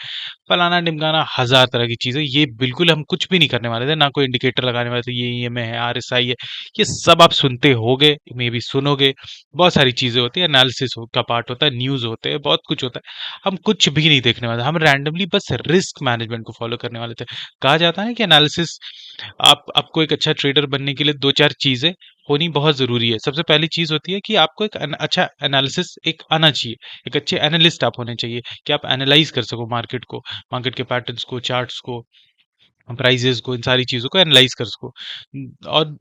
फलाना ढिमकाना, हजार तरह की चीजें। ये बिल्कुल हम कुछ भी नहीं करने वाले थे, ना कोई इंडिकेटर लगाने वाले थे, ये ईएमए है, आरएसआई है, ये सब आप सुनते होगे, मे बी सुनोगे। बहुत सारी चीजें होती है, एनालिसिस का पार्ट होता है, न्यूज होते हैं, बहुत कुछ होता है। हम कुछ भी नहीं देखने वाले, हम रैंडमली बस रिस्क मैनेजमेंट को फॉलो करने वाले थे। कहा जाता है कि एनालिसिस, आपको एक अच्छा ट्रेडर बनने के लिए दो चार चीजें होनी बहुत जरूरी है। सबसे पहली चीज होती है कि आपको एक अच्छा एनालिसिस एक आना चाहिए, एक अच्छे एनालिस्ट आप होने चाहिए कि आप एनालाइज कर सको मार्केट को, मार्केट के पैटर्न्स को, चार्ट्स को, प्राइजेस को, इन सारी चीजों को एनालाइज कर सको। और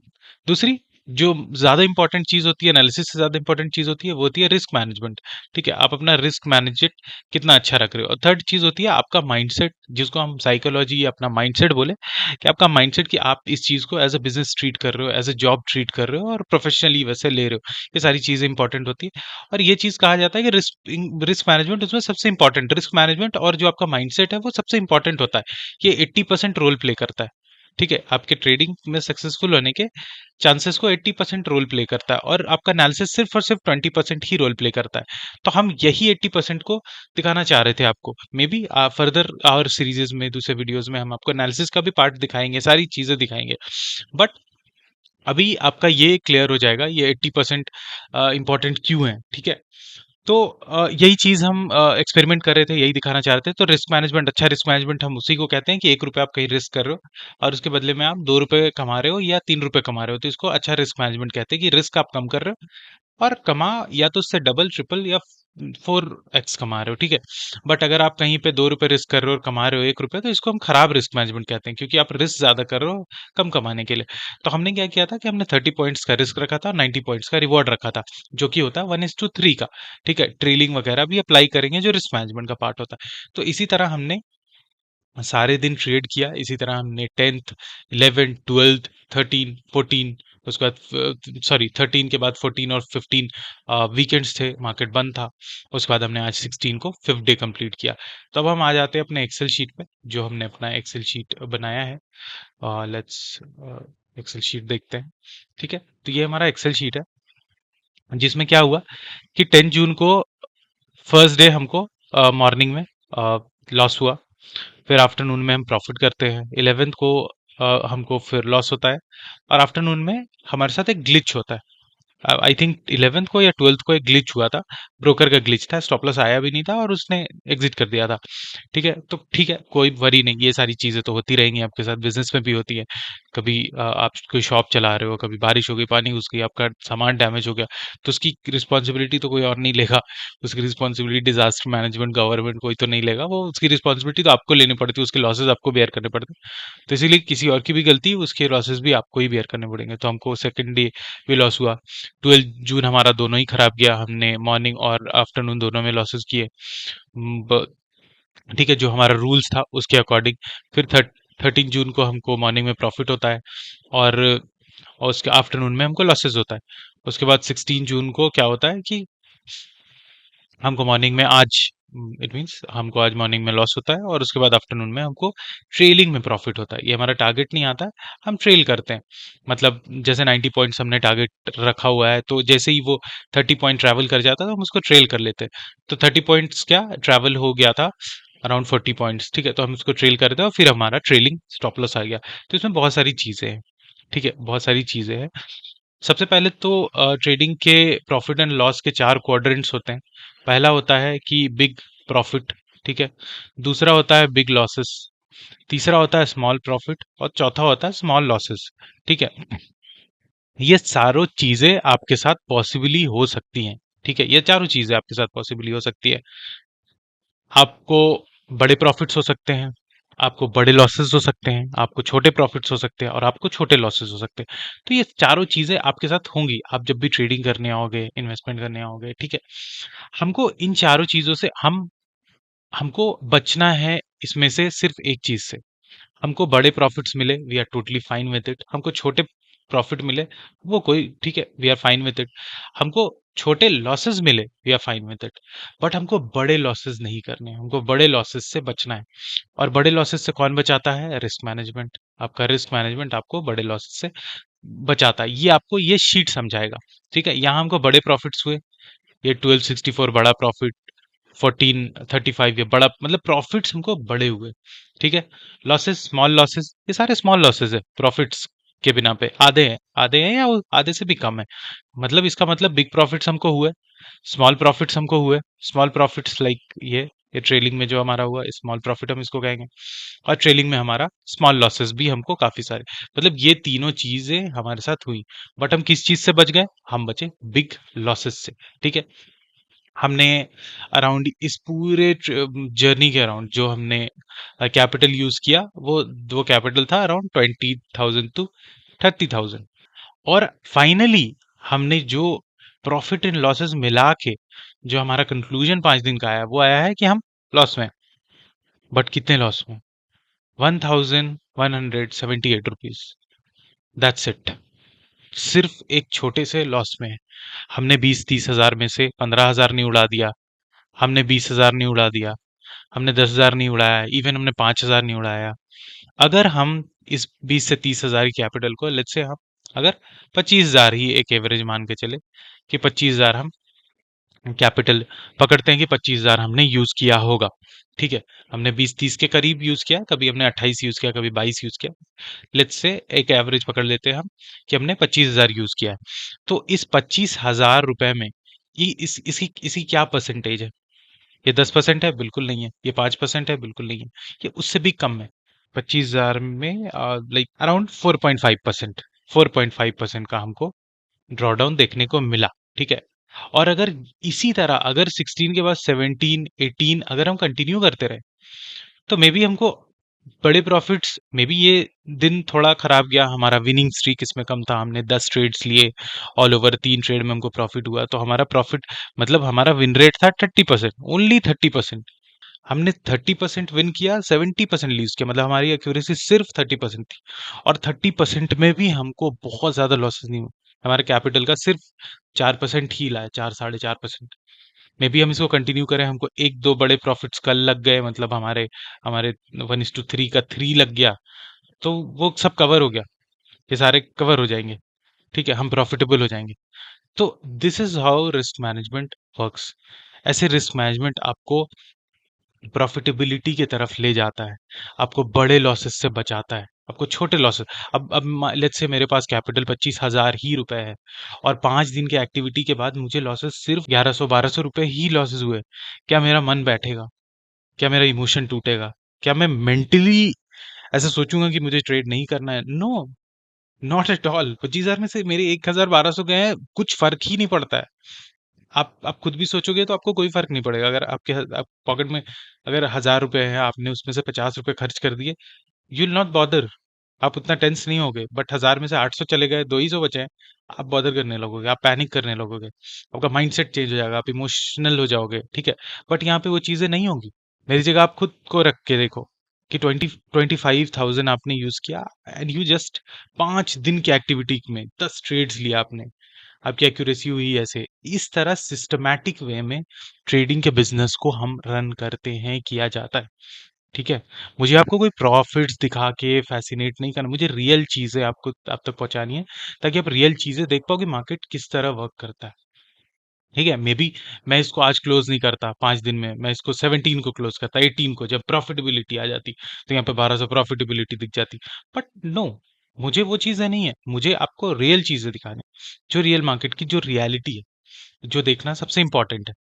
दूसरी जो ज्यादा इंपॉर्टेंट चीज होती है, एनालिसिस से ज्यादा इंपॉर्टेंट चीज होती है, वो होती है रिस्क मैनेजमेंट। ठीक है, आप अपना रिस्क मैनेजमेंट कितना अच्छा रख रहे हो। और थर्ड चीज होती है आपका माइंडसेट, जिसको हम साइकोलॉजी या अपना माइंडसेट बोले, कि आपका माइंडसेट कि आप इस चीज को एज अ बिजनेस ट्रीट कर रहे हो, एज अ जॉब ट्रीट कर रहे हो और प्रोफेशनली वैसे ले रहे हो। ये सारी चीजें इंपॉर्टेंट होती है। और ये चीज कहा जाता है कि रिस्क रिस्क मैनेजमेंट उसमें सबसे इंपॉर्टेंट, रिस्क मैनेजमेंट और जो आपका माइंडसेट है वो सबसे इंपॉर्टेंट होता है। ये 80% रोल प्ले करता है। ठीक है, आपके ट्रेडिंग में सक्सेसफुल होने के चांसेस को 80% रोल प्ले करता है, और आपका एनालिसिस सिर्फ और सिर्फ 20% ही रोल प्ले करता है। तो हम यही 80% को दिखाना चाह रहे थे आपको। मे बी फर्दर और सीरीजेस में, दूसरे वीडियोस में हम आपको एनालिसिस का भी पार्ट दिखाएंगे, सारी चीजें दिखाएंगे। बट अभी आपका ये क्लियर हो जाएगा ये 80% इंपॉर्टेंट क्यों है। ठीक है, तो यही चीज हम एक्सपेरिमेंट कर रहे थे, यही दिखाना चाह रहे थे। तो रिस्क मैनेजमेंट, अच्छा रिस्क मैनेजमेंट हम उसी को कहते हैं कि 1 रुपये आप कहीं रिस्क कर रहे हो और उसके बदले में आप 2 रुपए कमा रहे हो या 3 रुपए कमा रहे हो, तो इसको अच्छा रिस्क मैनेजमेंट कहते हैं कि रिस्क आप कम कर रहे हो और कमा या तो उससे डबल, ट्रिपल या 4x कमा रहे हो। ठीक है, बट अगर आप कहीं पे 2 रुपए रिस्क कर रहे हो और कमा रहे हो 1 रुपए, तो इसको हम खराब रिस्क मैनेजमेंट कहते हैं, क्योंकि आप रिस्क ज्यादा कर रहे हो कम कमाने के लिए। तो हमने क्या किया था कि हमने 30 पॉइंट्स का रिस्क रखा था और 90 पॉइंट्स का रिवॉर्ड रखा था, जो कि होता है 1:3 का। ठीक है, ट्रेलिंग वगैरह भी अप्लाई करेंगे जो रिस्क मैनेजमेंट का पार्ट होता है। तो इसी तरह हमने सारे दिन ट्रेड किया। इसी तरह हमने 10th 11th 12th 13 14, उसके बाद सॉरी 13 के बाद 14 और 15 वीकेंड्स थे, मार्केट बंद था। उसके बाद हमने आज 16 को 5th डे कंप्लीट किया। तो अब हम आ जाते हैं अपने एक्सेल शीट पे, जो हमने अपना एक्सेल शीट बनाया है। लेट्स एक्सेल शीट देखते हैं। ठीक है, तो ये हमारा एक्सेल शीट है, जिसमें क्या हुआ कि 10 जून को फर्स्ट डे हमको मॉर्निंग में लॉस हुआ, फिर आफ्टरनून में हम प्रॉफिट करते हैं। 11th को हमको फिर लॉस होता है, और आफ्टरनून में हमारे साथ एक ग्लिच होता है। आई थिंक 11th को या 12th को एक ग्लिच हुआ था, ब्रोकर का ग्लिच था, स्टॉप लॉस आया भी नहीं था और उसने एग्जिट कर दिया था। ठीक है, तो ठीक है, कोई वरी नहीं, ये सारी चीजें तो होती रहेंगी आपके साथ, बिजनेस में भी होती है। कभी आप कोई शॉप चला रहे हो, कभी बारिश हो गई, पानी घुस गई, आपका सामान डैमेज हो गया, तो उसकी रिस्पॉन्सिबिलिटी तो कोई और नहीं लेगा। उसकी रिस्पॉन्सिबिलिटी डिजास्टर मैनेजमेंट, गवर्नमेंट कोई तो नहीं लेगा, वो उसकी रिस्पॉन्सिबिलिटी तो आपको लेनी पड़ती है, उसके लॉसेज आपको बेयर करने पड़ते हैं। तो इसीलिए किसी और की भी गलती, उसके लॉसेस भी आपको ही बेयर करने पड़ेंगे। तो हमको सेकंड डे भी लॉस हुआ। 12 जून हमारा दोनों ही खराब गया, हमने मॉर्निंग और आफ्टरनून दोनों में लॉसेस किए। ठीक है, जो हमारा रूल्स था उसके अकॉर्डिंग। फिर 13 जून को हमको मॉर्निंग में प्रॉफिट होता है, और उसके आफ्टरनून में हमको लॉसेस होता है। उसके बाद 16 जून को क्या होता है कि हमको मॉर्निंग में आज इट मींस हमको आज मॉर्निंग में लॉस होता है, और उसके बाद आफ्टरनून में हमको ट्रेलिंग में प्रॉफिट होता है। ये हमारा टारगेट नहीं आता है, हम ट्रेल करते हैं। मतलब जैसे 90 पॉइंट्स हमने टारगेट रखा हुआ है, तो जैसे ही वो 30 पॉइंट ट्रैवल कर जाता है तो हम उसको ट्रेल कर लेते हैं। तो 30 पॉइंट्स क्या ट्रैवल हो गया था, अराउंड 40 पॉइंट्स। ठीक है, तो हम उसको ट्रेल करते हैं और फिर हमारा ट्रेलिंग स्टॉप लॉस आ गया। तो इसमें बहुत सारी चीजें हैं। ठीक है, बहुत सारी चीजें हैं। सबसे पहले तो ट्रेडिंग के प्रॉफिट एंड लॉस के 4 क्वाड्रेंट्स होते हैं। पहला होता है कि बिग प्रॉफिट, ठीक है। दूसरा होता है बिग लॉसेस। तीसरा होता है स्मॉल प्रॉफिट, और चौथा होता है स्मॉल लॉसेस। ठीक है, ये चारों चीजें आपके साथ पॉसिबली हो सकती हैं। ठीक है, ये चारों चीजें आपके साथ पॉसिबली हो सकती है। आपको बड़े प्रॉफिट्स हो सकते हैं, आपको बड़े लॉसेस हो सकते हैं, आपको छोटे प्रॉफिट्स हो सकते हैं, और आपको छोटे लॉसेस हो सकते हैं। तो ये चारों चीजें आपके साथ होंगी, आप जब भी ट्रेडिंग करने आओगे, इन्वेस्टमेंट करने आओगे। ठीक है, हमको इन चारों चीजों से हमको बचना है। इसमें से सिर्फ एक चीज से, हमको बड़े प्रॉफिट्स मिले, we are totally fine with it. हमको छोटे प्रॉफिट मिले, वो कोई ठीक है, we are fine with it. हमको छोटे लॉसेस मिले, we are fine with it. But हमको बड़े लॉसेस नहीं करने, हमको बड़े लॉसेस से बचना है। और बड़े लॉसेस से कौन बचाता है? Risk management. आपका रिस्क मैनेजमेंट आपको बड़े लॉसेस से बचाता है। ये आपको ये शीट समझाएगा। ठीक है, यहाँ हमको बड़े प्रॉफिट्स हुए, ये 1264 बड़ा प्रॉफिट, 1435 ये बड़ा, मतलब प्रॉफिट्स हमको बड़े हुए। ठीक है, लॉसेस स्मॉल लॉसेस, ये सारे स्मॉल लॉसेस है प्रॉफिट्स के बिना पे, आधे हैं या वो आधे से भी कम है। मतलब इसका मतलब बिग प्रॉफिट्स हमको हुए, स्मॉल प्रॉफिट्स हमको हुए। स्मॉल प्रॉफिट्स लाइक ये ट्रेलिंग में जो हमारा हुआ स्मॉल प्रॉफिट हम इसको कहेंगे, और ट्रेलिंग में हमारा स्मॉल लॉसेस भी हमको काफी सारे, मतलब ये तीनों चीजें हमारे साथ हुई। बट हम किस चीज से बच गए? हम बचे बिग लॉसेस से। ठीक है, हमने अराउंड इस पूरे जर्नी के अराउंड जो हमने कैपिटल यूज किया, वो कैपिटल था अराउंड 20,000 टू 30,000। और फाइनली हमने जो प्रॉफिट एंड लॉसेस मिला के जो हमारा कंक्लूजन 5 दिन का आया, वो आया है कि हम लॉस में। बट कितने लॉस में? 1,178 रुपीज, दैट्स इट। सिर्फ एक छोटे से लॉस में। हमने 20-30 हजार में से 15 हजार नहीं उड़ा दिया, हमने 20 हजार नहीं उड़ा दिया, हमने 10 हजार नहीं उड़ाया, इवन हमने 5 हजार नहीं उड़ाया। अगर हम इस 20 से 30 हजार की कैपिटल को, लेट्स से हम अगर 25 हजार ही एक एवरेज मान के चले कि 25 हजार हम कैपिटल पकड़ते हैं कि 25 हजार हमने यूज किया होगा। ठीक है, हमने 20-30 के करीब यूज किया, कभी हमने 28 यूज किया, कभी 22 यूज किया। लेट्स से एक एवरेज पकड़ लेते हैं हम कि हमने 25 हजार यूज किया है। तो इस 25 हजार रुपए में इसकी क्या परसेंटेज है? ये 10% है? बिल्कुल नहीं है। ये 5% है? बिल्कुल नहीं है। ये उससे भी कम है। 25 हजार में लाइक अराउंड 4.5%, 4.5% का हमको ड्रॉडाउन देखने को मिला। ठीक है, और अगर इसी तरह अगर 16 के बाद 17 18 अगर हम कंटिन्यू करते रहे, तो मे बी हमको बड़े प्रॉफिट्स, मे बी ये दिन थोड़ा खराब गया, हमारा विनिंग स्ट्रीक इसमें कम था, हमने 10 ट्रेड्स लिए, ऑल ओवर 3 ट्रेड में हमको प्रॉफिट हुआ, तो हमारा प्रॉफिट मतलब हमारा विन रेट था 30%, ओनली 30%। हमने 30% विन किया, 70% लूज़ किया, मतलब हमारी एक्यूरेसी सिर्फ 30% थी और 30% में भी हमको बहुत ज़्यादा लॉसेस नहीं हुए। हमारे कैपिटल का सिर्फ 4% ही लाया, 4 साढ़े 4%। मे बी हम इसको कंटिन्यू करें, हमको 1-2 बड़े प्रॉफिट्स कल लग गए, मतलब हमारे हमारे 1:3 का 3 लग गया, तो वो सब कवर हो गया। ये सारे कवर हो जाएँगे, ठीक है? हम प्रॉफिटेबल हो जाएँगे। तो this is how risk management works. ऐसे रिस्क मैनेजमेंट आपको प्रॉफिटेबिलिटी की तरफ ले जाता है, आपको बड़े लॉसेस से बचाता है, आपको छोटे लॉसेस। अब लेट्स से मेरे पास कैपिटल 25,000 ही रुपए है और 5 दिन की एक्टिविटी के बाद मुझे लॉसेस सिर्फ 1100-1200 रुपए ही लॉसेस हुए। क्या मेरा मन बैठेगा? क्या मेरा इमोशन टूटेगा? क्या मैं मेंटली ऐसा सोचूंगा कि मुझे ट्रेड नहीं करना है? No, not at all. 25,000 में से मेरे 1,1200 गए हैं, कुछ फर्क ही नहीं पड़ता है। आप खुद भी सोचोगे तो आपको कोई फ़र्क नहीं पड़ेगा। अगर आप पॉकेट में अगर ₹1000 है, आपने उसमें से ₹50 खर्च कर दिए, यू विल नॉट बॉदर। आप उतना टेंस नहीं होगे। बट 1000 में से 800 चले गए, 2 ही 100 बचे हैं, आप बॉदर करने लगोगे, आप पैनिक करने लगोगे। आपका माइंडसेट चेंज हो जाएगा, आप इमोशनल हो जाओगे, ठीक है? बट यहाँ पे वो चीज़ें नहीं होंगी। मेरी जगह आप खुद को रख के देखो कि 25,000 आपने यूज़ किया एंड यू जस्ट 5 दिन की एक्टिविटी में 10 ट्रेड्स लिया आपने। आपकी एक्यूरेसी हुई ऐसे। इस तरह सिस्टमैटिक वे में ट्रेडिंग के बिजनेस को हम रन करते हैं, किया जाता है, ठीक है? मुझे आपको कोई प्रॉफिट्स दिखा के फैसिनेट नहीं करना, मुझे रियल चीजें आपको आप तक पहुंचानी है ताकि आप रियल चीजें देख पाओ कि मार्केट किस तरह वर्क करता है, ठीक है? मे बी मैं इसको आज क्लोज नहीं करता 5 दिन में, मैं इसको 17 को क्लोज करता, 18 को, जब प्रॉफिटेबिलिटी आ जाती तो यहाँ पे 1200 प्रॉफिटेबिलिटी दिख जाती। बट नो, मुझे वो चीजें नहीं है, मुझे आपको रियल चीजें दिखानी, जो रियल मार्केट की जो रियलिटी है, जो देखना सबसे इंपॉर्टेंट है,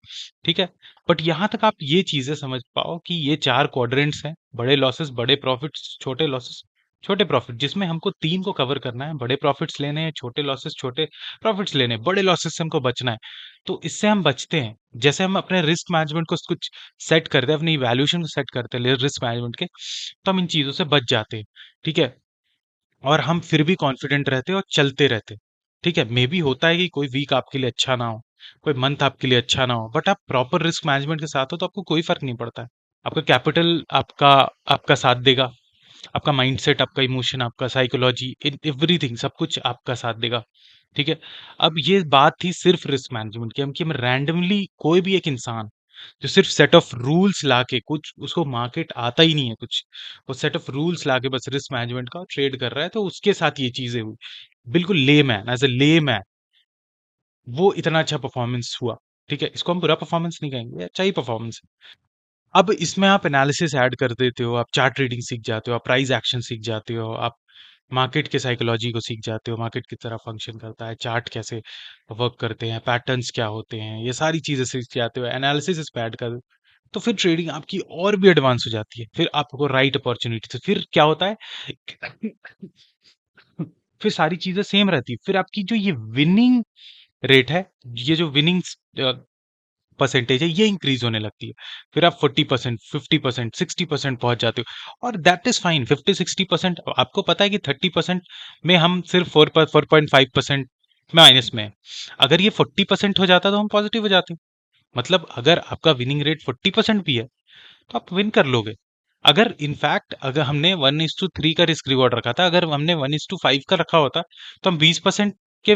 ठीक है? बट यहाँ तक आप ये चीजें समझ पाओ कि ये 4 क्वाड्रेंट्स हैं, बड़े लॉसेस, बड़े प्रॉफिट्स, छोटे लॉसेस, छोटे प्रॉफिट, जिसमें हमको 3 को कवर करना है। बड़े प्रॉफिट्स लेने हैं, छोटे लॉसेस, छोटे प्रॉफिट्स लेने हैं, बड़े लॉसेस से हमको बचना है। तो इससे हम बचते हैं। जैसे हम अपने रिस्क मैनेजमेंट को कुछ सेट करते हैं, अपनी वैल्यूएशन को सेट करते हैं रिस्क मैनेजमेंट के, तो हम इन चीजों से बच जाते हैं, ठीक है? और हम फिर भी कॉन्फिडेंट रहते हैं और चलते रहते हैं, ठीक है? मे बी होता है कि कोई वीक आपके लिए अच्छा ना हो, कोई मंथ आपके लिए अच्छा ना हो, बट आप प्रॉपर रिस्क मैनेजमेंट के साथ हो तो आपको कोई फर्क नहीं पड़ता है। आपका कैपिटल आपका आपका साथ देगा, आपका माइंडसेट, आपका इमोशन, आपका साइकोलॉजी, एवरीथिंग, सब कुछ आपका साथ देगा, ठीक है? अब ये बात थी सिर्फ रिस्क मैनेजमेंट की, हम कि हम रैंडमली कोई भी एक इंसान जो सिर्फ सेट ऑफ रूल्स लाके, कुछ उसको मार्केट आता ही नहीं है कुछ, वो सेट ऑफ रूल्स लाके बस रिस्क मैनेजमेंट का ट्रेड कर रहा है, तो उसके साथ ये चीजें हुई। बिल्कुल लेमैन, एज ए लेमैन, वो इतना अच्छा परफॉर्मेंस हुआ, ठीक है? इसको हम बुरा परफॉर्मेंस नहीं कहेंगे, ये अच्छा ही परफॉर्मेंस है। अब इसमें आप एनालिसिस ऐड कर देते हो, आप चार्ट ट्रेडिंग सीख जाते हो, आप प्राइस एक्शन सीख जाते हो, आप मार्केट के साइकोलॉजी को सीख जाते हो, मार्केट किस तरह फंक्शन करता है, चार्ट कैसे वर्क करते हैं, पैटर्न्स क्या होते हैं, ये सारी चीजें सीख जाते हो, एनालिसिस इस पे ऐड कर दो, तो फिर ट्रेडिंग आपकी और भी एडवांस हो जाती है। फिर आपको राइट अपॉर्चुनिटी से फिर क्या होता है, फिर सारी चीजें सेम रहती है, फिर आपकी जो ये विनिंग रेट है, ये जो विनिंग परसेंटेज है, ये इंक्रीज होने लगती है। फिर आप 40%, 50%, 60% पहुंच जाते हो और दैट इज फाइन। 50-60%, आपको पता है कि 30% में हम सिर्फ 4.5% माइनस में है। अगर ये 40% हो जाता तो हम पॉजिटिव हो जाते। मतलब अगर आपका विनिंग रेट 40% भी है तो आप विन कर लोगे। अगर इनफैक्ट अगर हमने 1:3 का रिस्क रिवॉर्ड रखा था, अगर हमने 1:5 का रखा होता तो हम 20% के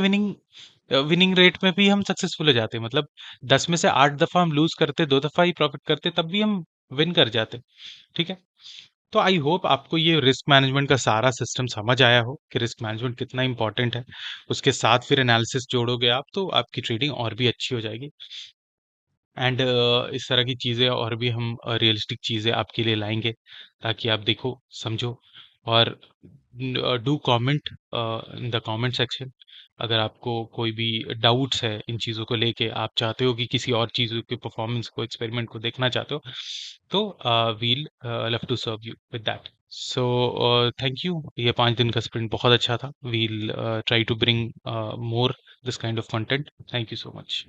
विनिंग रेट में भी हम सक्सेसफुल हो जाते। मतलब 10 में से 8 दफा हम लूज करते, 2 दफा ही प्रॉफिट करते, तब भी हम विन कर जाते, ठीक है? तो आई होप आपको ये रिस्क मैनेजमेंट का सारा सिस्टम समझ आया हो कि रिस्क मैनेजमेंट कितना इंपॉर्टेंट है। उसके साथ फिर एनालिसिस जोड़ोगे आप तो आपकी ट्रेडिंग और भी अच्छी हो जाएगी। एंड इस तरह की चीज़ें और भी हम रियलिस्टिक चीज़ें आपके लिए लाएंगे ताकि आप देखो, समझो और do comment in the comment section. अगर आपको कोई भी डाउट्स है इन चीज़ों को लेके, आप चाहते हो कि किसी और चीज़ों के परफॉर्मेंस को, एक्सपेरिमेंट को देखना चाहते हो, तो we'll love to serve you with that. So thank you. ये 5 दिन का स्प्रिंट बहुत अच्छा था। We'll try to bring more this kind of content. Thank you so much.